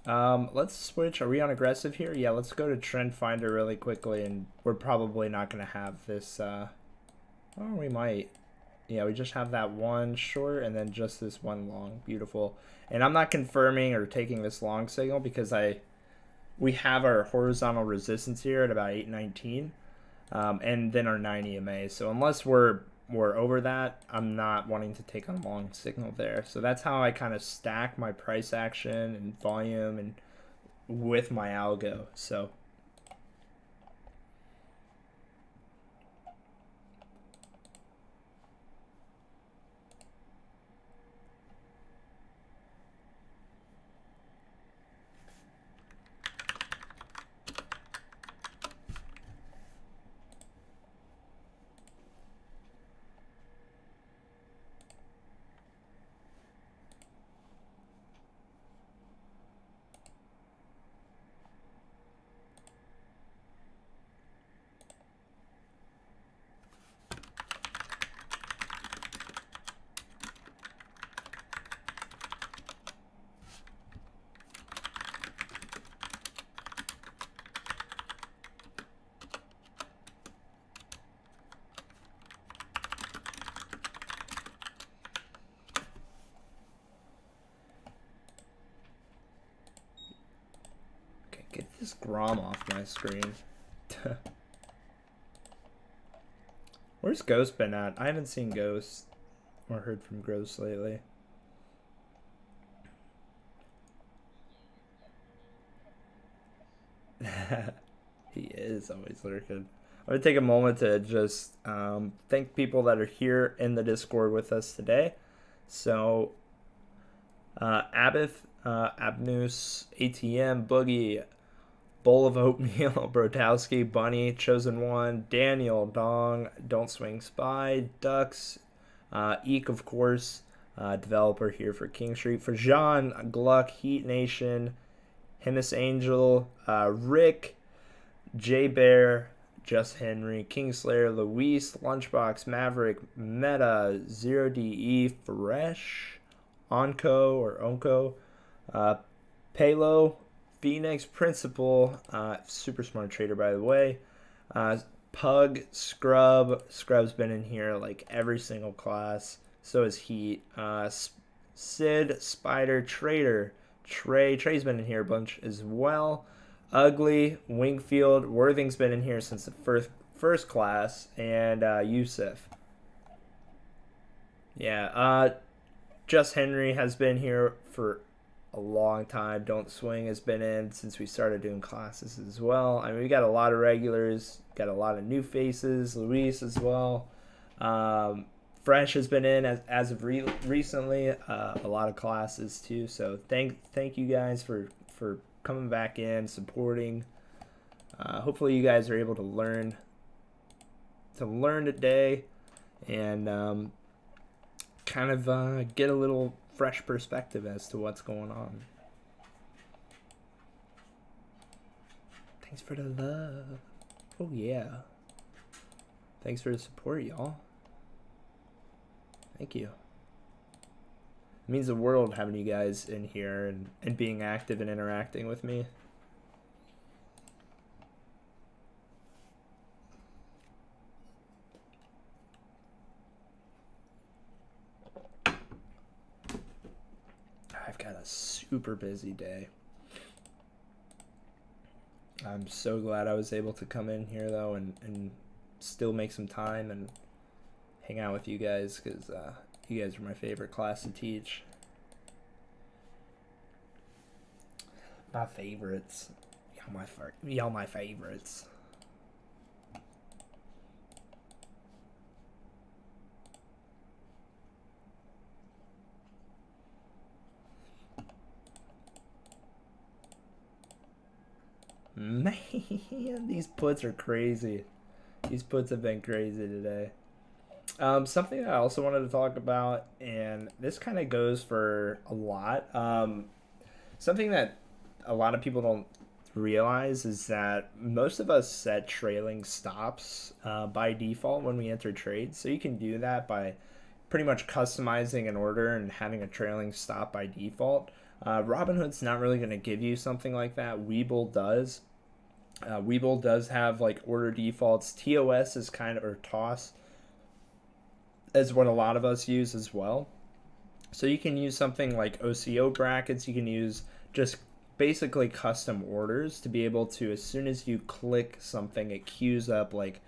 let's switch. Are we on aggressive here? Yeah, let's go to Trend Finder really quickly, and we're probably not going to have this. Oh, we might. Yeah, we just have that one short and then just this one long. Beautiful. And I'm not confirming or taking this long signal because we have our horizontal resistance here at about 819, and then our 9 EMA. So unless we're over that, I'm not wanting to take a long signal there. So that's how I kind of stack my price action and volume and with my algo. So get this Grom off my screen. Where's Ghost been at? I haven't seen Ghost or heard from Ghost lately. He is always lurking. I'm going to take a moment to just thank people that are here in the Discord with us today. So, Abith, Abnus, ATM, Boogie, Bowl of Oatmeal, Brotowski, Bunny, Chosen One, Daniel, Dong, Don't Swing Spy, Ducks, Eek, of course, developer here for King Street, for Jean, Gluck, Heat Nation, Himis Angel, Rick, J Bear, Just Henry, Kingslayer, Luis, Lunchbox, Maverick, Meta, 0DE, Fresh, Onko, Palo, Phoenix, Principal, super smart trader by the way, Pug, Scrub's been in here like every single class, so is Heat, Sid, Spider, Trader, Trey's been in here a bunch as well, Ugly, Wingfield, Worthing's been in here since the first class, and Yusuf. Yeah, Just Henry has been here for a long time. Don't Swing has been in since we started doing classes as well. I mean, we got a lot of regulars, got a lot of new faces. Luis as well. Fresh has been in as of recently. A lot of classes too. So thank you guys for coming back in, supporting. Hopefully you guys are able to learn today, and kind of get a little fresh perspective as to what's going on. Thanks for the love. Oh yeah. Thanks for the support, y'all. Thank you. It means the world having you guys in here and being active and interacting with me. I've got a super busy day. I'm so glad I was able to come in here though and still make some time and hang out with you guys, because you guys are my favorite class to teach. My favorites. Y'all my favorites. Man, these puts are crazy. These puts have been crazy today. Something I also wanted to talk about, and this kind of goes for a lot. Something that a lot of people don't realize is that most of us set trailing stops by default when we enter trades. So you can do that by pretty much customizing an order and having a trailing stop by default. Robinhood's not really going to give you something like that. Webull does. Webull does have like order defaults. TOS is kind of, or TOS is what a lot of us use as well. So you can use something like OCO brackets. You can use just basically custom orders to be able to, as soon as you click something, it queues up like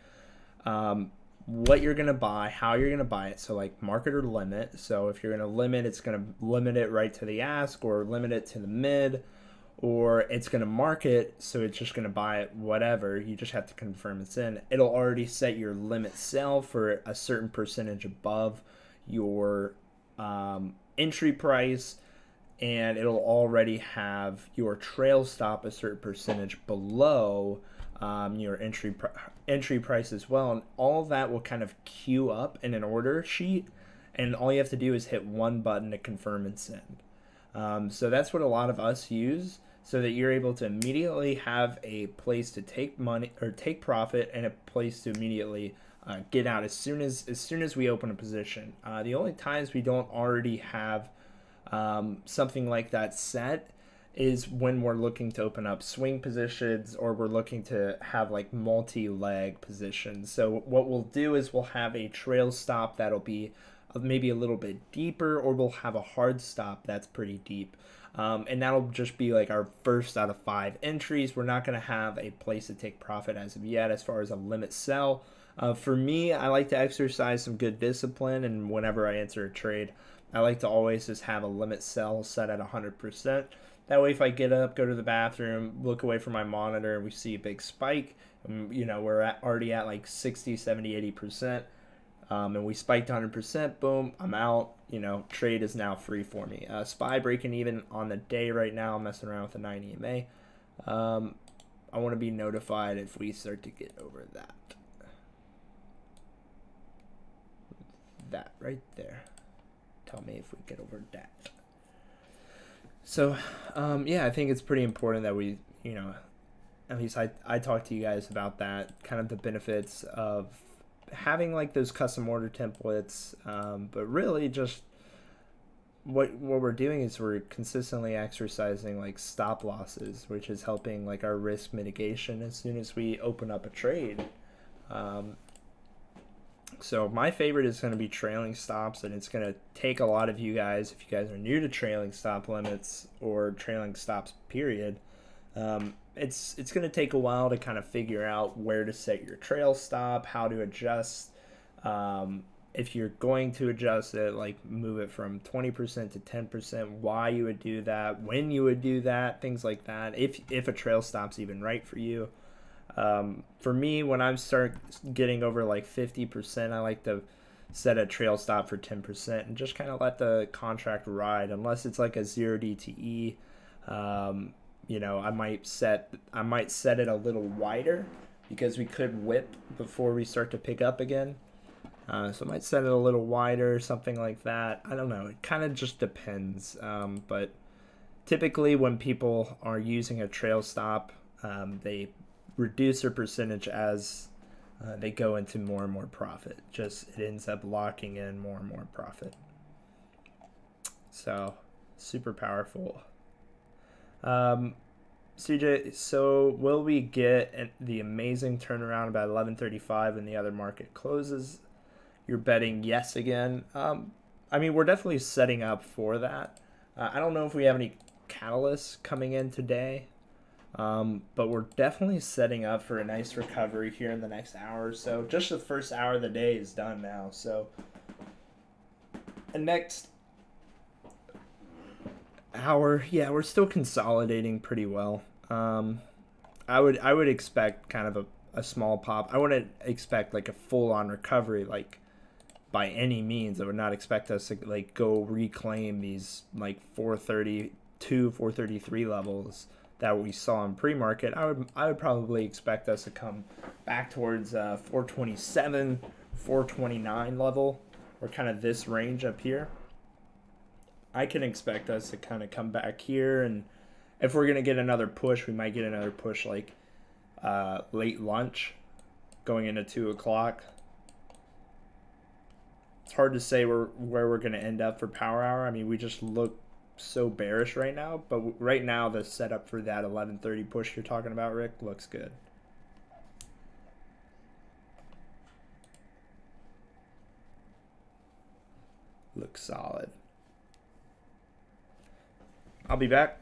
what you're going to buy, how you're going to buy it. So like market or limit. So if you're going to limit, it's going to limit it right to the ask, or limit it to the mid, or it's going to market, so it's just going to buy it whatever. You just have to confirm it's in. It'll already set your limit sell for a certain percentage above your entry price, and it'll already have your trail stop a certain percentage below your entry price as well. And all of that will kind of queue up in an order sheet, and all you have to do is hit one button to confirm and send. So that's what a lot of us use, so that you're able to immediately have a place to take money or take profit, and a place to immediately get out as soon as we open a position. The only times we don't already have something like that set is when we're looking to open up swing positions, or we're looking to have like multi-leg positions. So what we'll do is we'll have a trail stop that'll be maybe a little bit deeper, or we'll have a hard stop that's pretty deep. And that'll just be like our first out of 5 entries. We're not going to have a place to take profit as of yet as far as a limit sell. For me, I like to exercise some good discipline, and whenever I enter a trade, I like to always just have a limit sell set at 100%. That way, if I get up, go to the bathroom, look away from my monitor, and we see a big spike, we're already at like 60, 70, 80%. And we spiked 100%, boom, I'm out. Trade is now free for me. SPY breaking even on the day right now. I'm messing around with the 9 EMA. I want to be notified if we start to get over that. That right there. Tell me if we get over that. So, yeah, I think it's pretty important that we, at least I talk to you guys about that, kind of the benefits of having like those custom order templates, but really just what we're doing is we're consistently exercising like stop losses, which is helping like our risk mitigation as soon as we open up a trade. So my favorite is going to be trailing stops, and it's going to take a lot of you guys, if you guys are new to trailing stop limits or trailing stops period, it's going to take a while to kind of figure out where to set your trail stop, how to adjust. If you're going to adjust it, like move it from 20% to 10%, why you would do that, when you would do that, things like that. If a trail stop's even right for you. For me, when I start getting over like 50%, I like to set a trail stop for 10% and just kind of let the contract ride, unless it's like a 0 DTE. I might set it a little wider because we could whip before we start to pick up again. So I might set it a little wider, something like that. I don't know. It kind of just depends. But typically when people are using a trail stop, they reduce their percentage as they go into more and more profit. It ends up locking in more and more profit. So super powerful. CJ, so will we get the amazing turnaround about 11:35 when the other market closes? You're betting yes again. We're definitely setting up for that. I don't know if we have any catalysts coming in today, but we're definitely setting up for a nice recovery here in the next hour or so. Just the first hour of the day is done now. So the next hour, yeah, we're still consolidating pretty well. I would expect kind of a small pop. I wouldn't expect like a full-on recovery, like by any means. I would not expect us to like go reclaim these like 432, 433 levels that we saw in pre-market. I would probably expect us to come back towards 427, 429 level, or kind of this range up here. I can expect us to kind of come back here, and if we're going to get another push, we might get another push like late lunch going into 2 o'clock. it's hard to say where we're going to end up for power hour. I mean, we just look so bearish right now, but right now the setup for that 11:30 push you're talking about, Rick, looks good. Looks solid. I'll be back.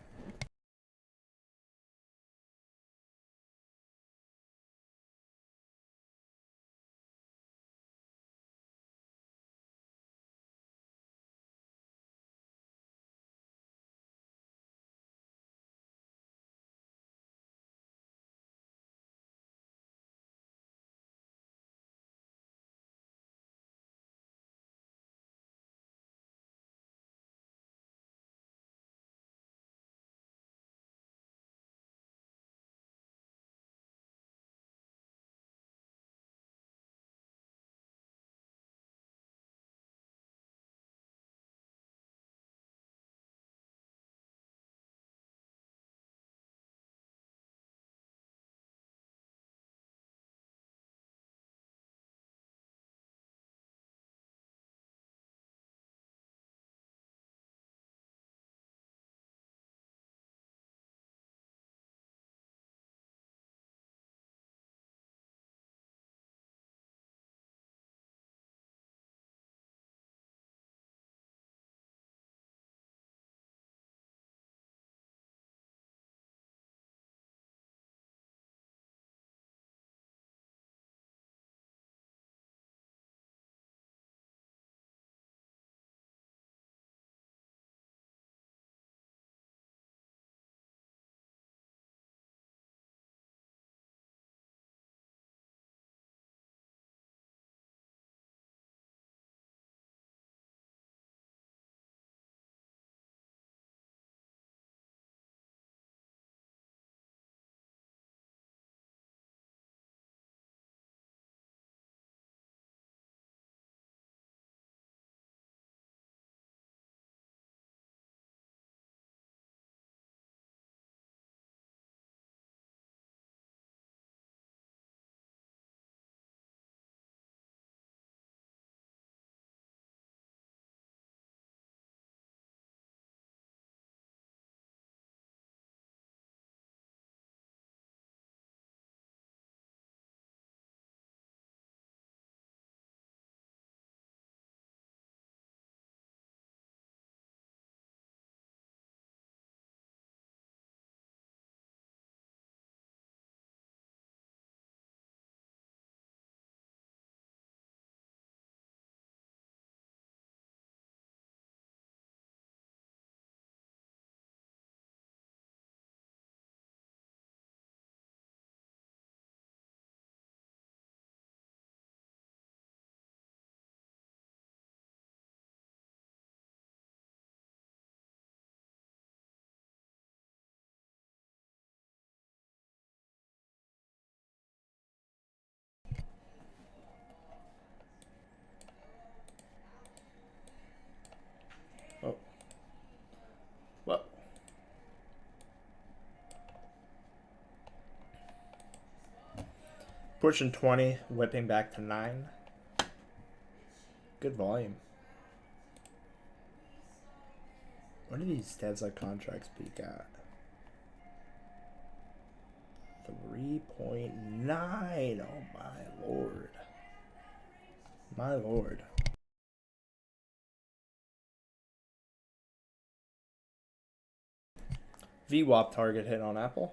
Oh, well, pushing 20, whipping back to 9. Good volume. What do these Tesla contracts peak at? 3.9. Oh my lord. My lord. VWAP target hit on Apple.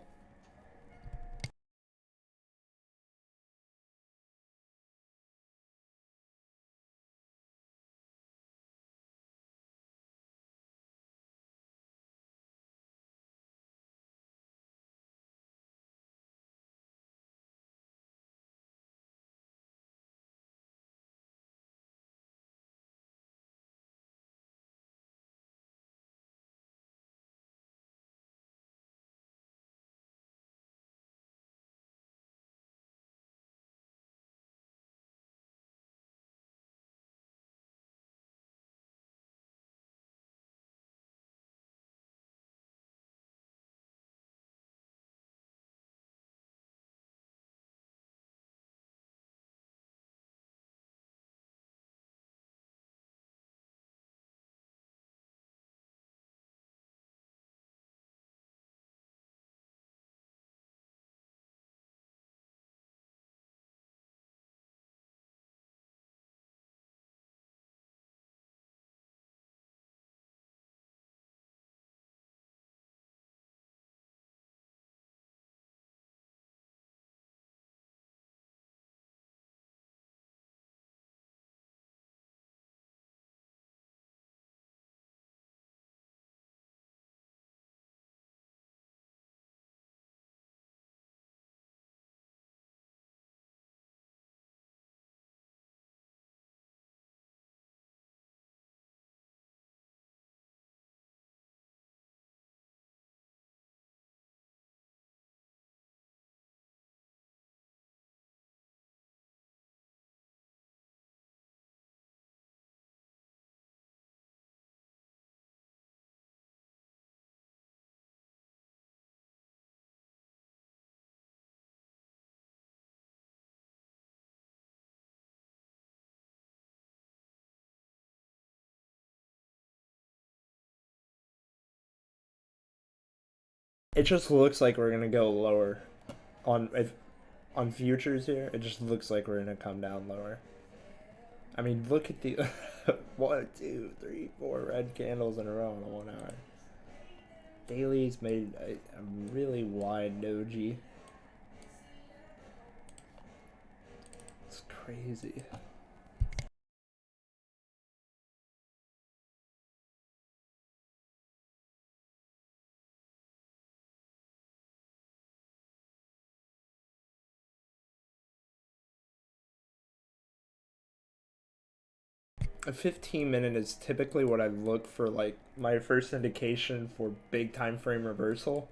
It just looks like we're gonna go lower on futures here. It just looks like we're gonna come down lower. I mean, look at the 1, 2, 3, 4 red candles in a row in a 1 hour. Daily's made a really wide doji. It's crazy. A 15-minute is typically what I look for, like my first indication for big time frame reversal.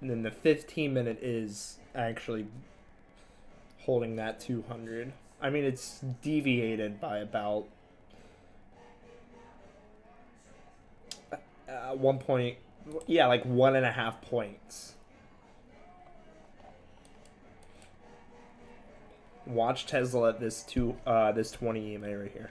And then the 15-minute is actually holding that 200. I mean, it's deviated by about 1 point, yeah, like 1.5 points. Watch Tesla at this this 20 EMA right here.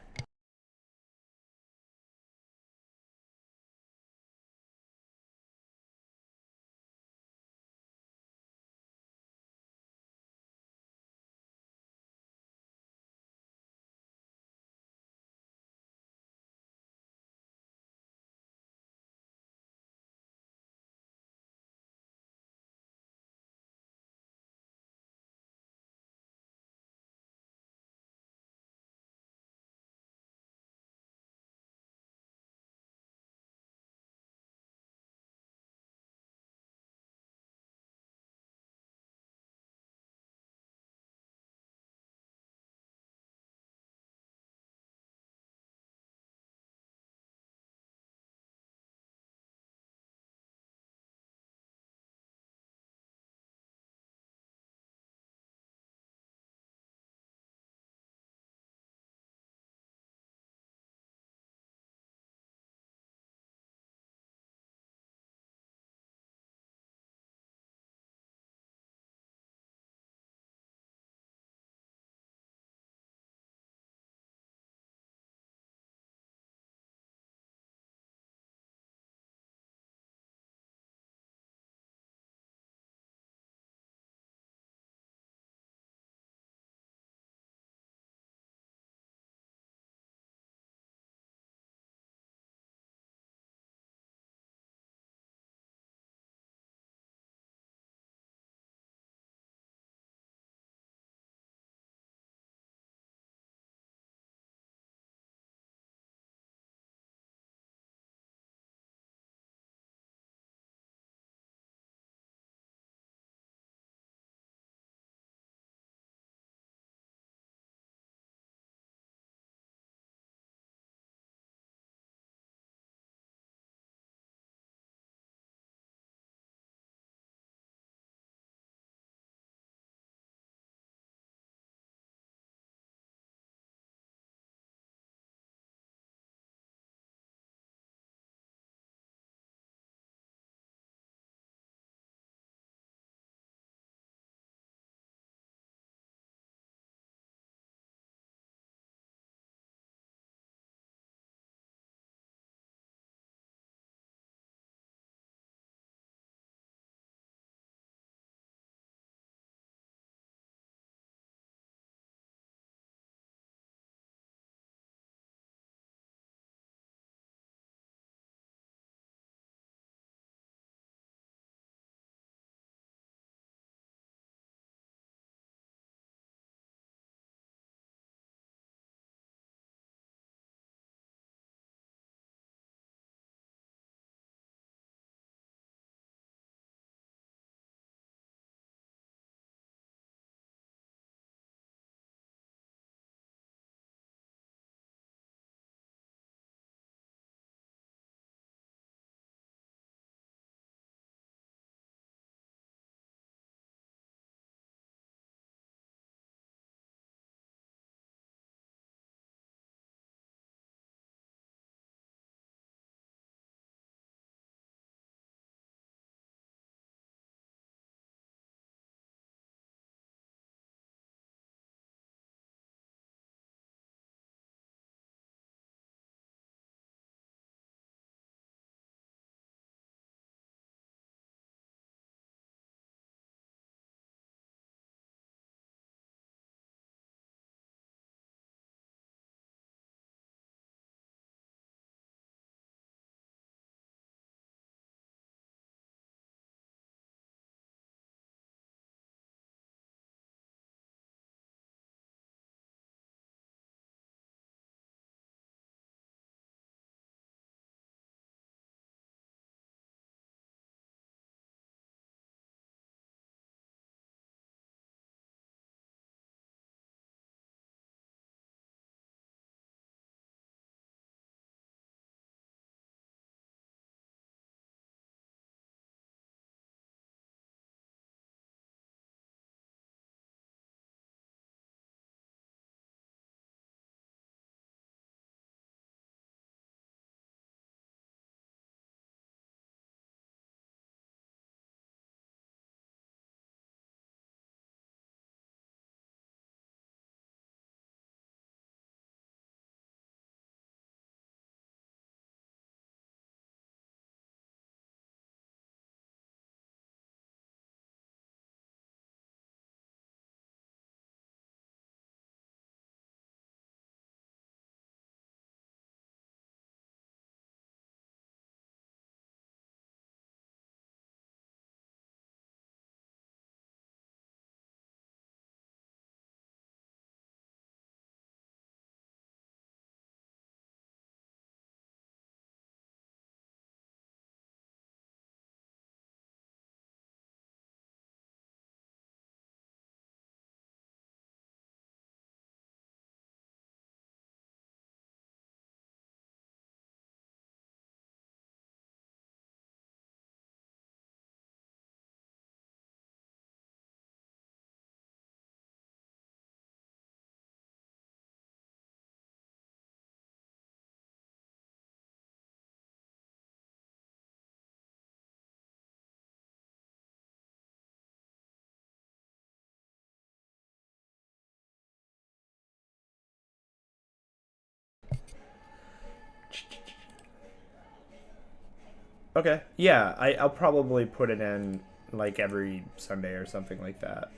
Okay. Yeah, I'll probably put it in like every Sunday or something like that.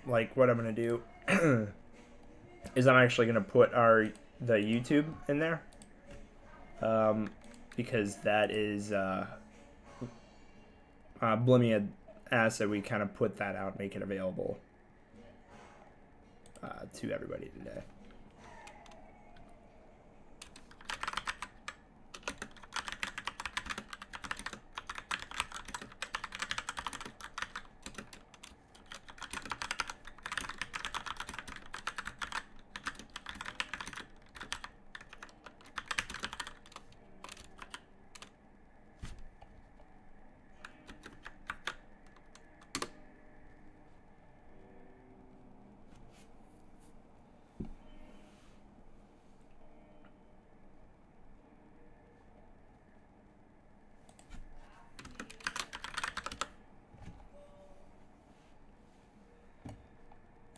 Like what I'm gonna do is I'm actually gonna put the YouTube in there. Because that is Blimmy had asked that we kind of put that out, make it available to everybody today.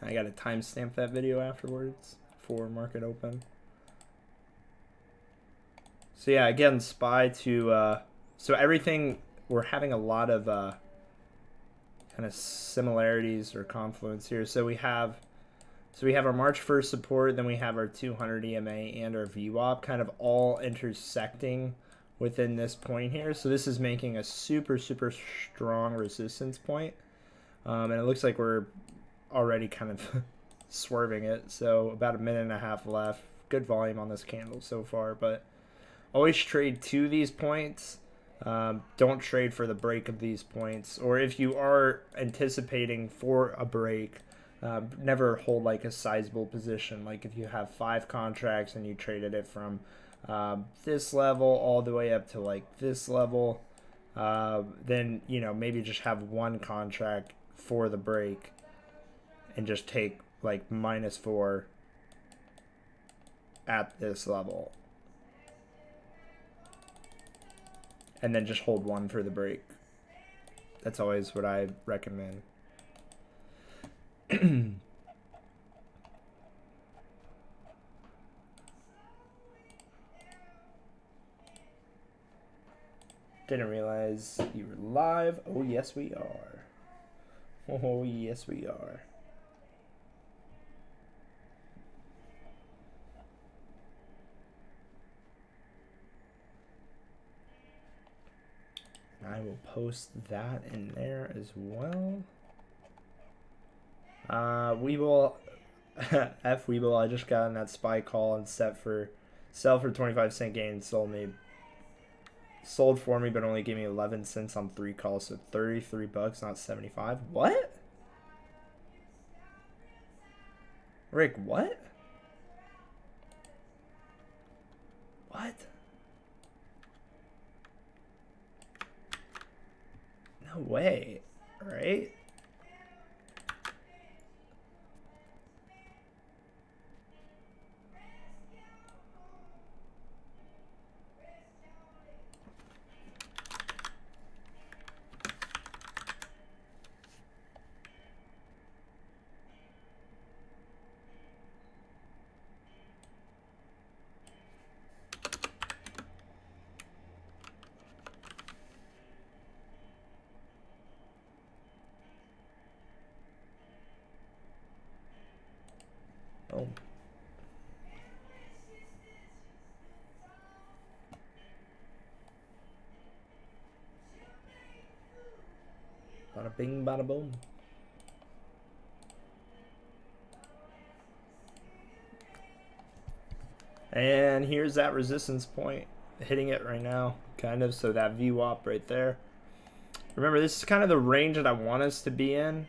I got to timestamp that video afterwards for market open. So yeah, again, SPY to so everything, we're having a lot of kind of similarities or confluence here. So we have our March 1st support, then we have our 200 EMA and our VWAP kind of all intersecting within this point here. So this is making a super strong resistance point. And it looks like we're already kind of swerving it. So about a minute and a half left. Good volume on this candle so far, but always trade to these points. Don't trade for the break of these points. Or if you are anticipating for a break, never hold like a sizable position. Like if you have 5 contracts and you traded it from this level all the way up to like this level, then maybe just have 1 contract for the break and just take like -4 at this level, and then just hold 1 for the break. That's always what I recommend. Didn't realize you were live. Oh yes we are. Oh yes we are. I will post that in there as well. Weeble, F Weeble, I just got in that SPY call and sell for 25-cent gain. Sold for me, but only gave me 11 cents on 3 calls, so 33 bucks, not 75. What? Rick, what? What? No way, right? Oh. Bada bing, bada boom. And here's that resistance point, hitting it right now, kind of. So that VWAP right there. Remember, this is kind of the range that I want us to be in,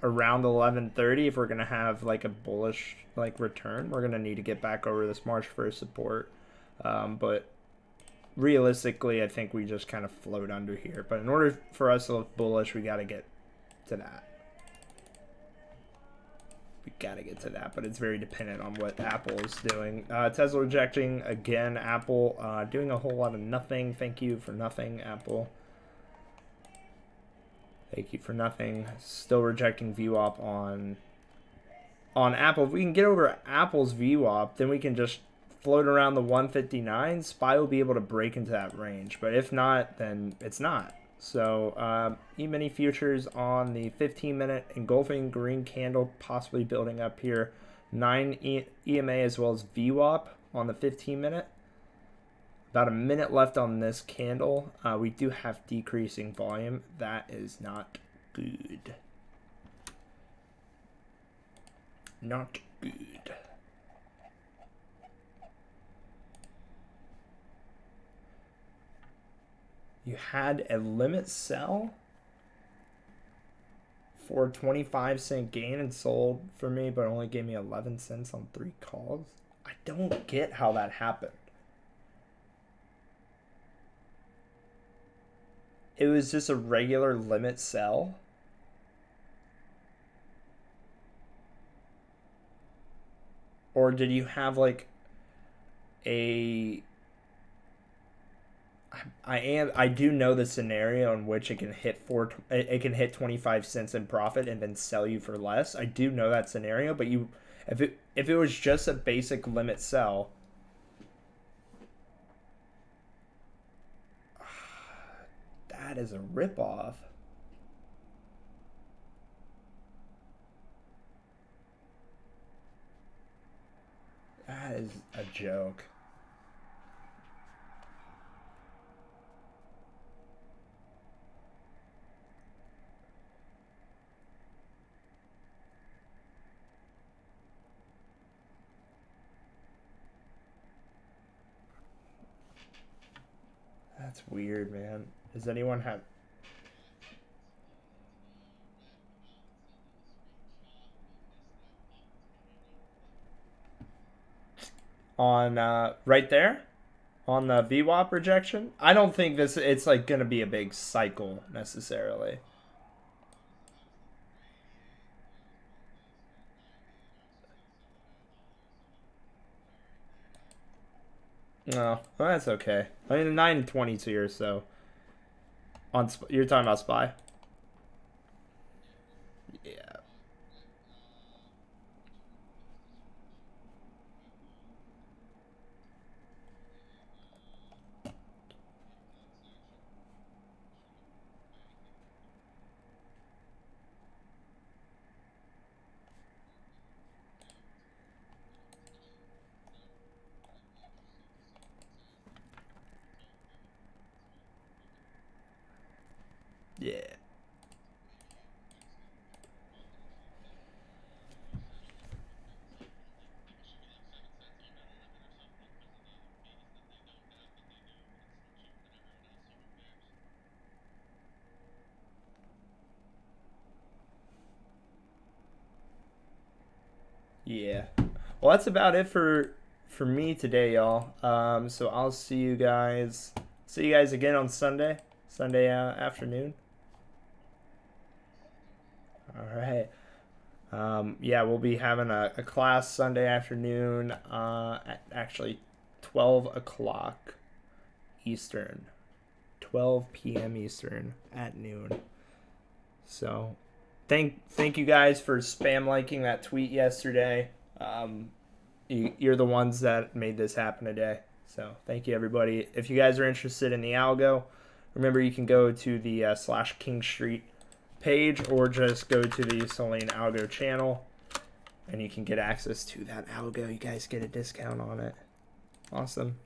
around 11:30. If we're gonna have like a bullish like return, we're gonna need to get back over this March 1st support. But realistically, I think we just kind of float under here. But in order for us to look bullish, we got to get to that. But it's very dependent on what Apple is doing. Tesla rejecting again. Apple doing a whole lot of nothing. Thank you for nothing, Apple. Thank you for nothing. Still rejecting VWAP on Apple. If we can get over Apple's VWAP, then we can just float around the 159, SPY will be able to break into that range. But if not, then it's not. So E-mini futures on the 15-minute engulfing green candle possibly building up here. 9 EMA as well as VWAP on the 15-minute. About a minute left on this candle. We do have decreasing volume. That is not good. Not good. You had a limit sell for 25-cent gain and sold for me, but only gave me 11 cents on 3 calls. I don't get how that happened. It was just a regular limit sell. Or did you have like a... I do know the scenario in which it can hit 25 cents in profit and then sell you for less. I do know that scenario, but if it was just a basic limit sell, that is a ripoff. That is a joke. That's weird, man. Does anyone have... on right there on the VWAP rejection? I don't think it's like gonna be a big cycle necessarily. No, well, that's okay. I mean, 9.22 here, so on you're talking about SPY. Yeah. Yeah. Yeah. Well, that's about it for me today, y'all. So I'll see you guys again on Sunday afternoon. All right. Yeah, we'll be having a class Sunday afternoon at actually 12 o'clock Eastern. 12 p.m. Eastern at noon. So thank you guys for spam liking that tweet yesterday. You're the ones that made this happen today. So thank you, everybody. If you guys are interested in the algo, remember you can go to the /King Street page or just go to the Solane Algo channel and you can get access to that algo. You guys get a discount on it. Awesome.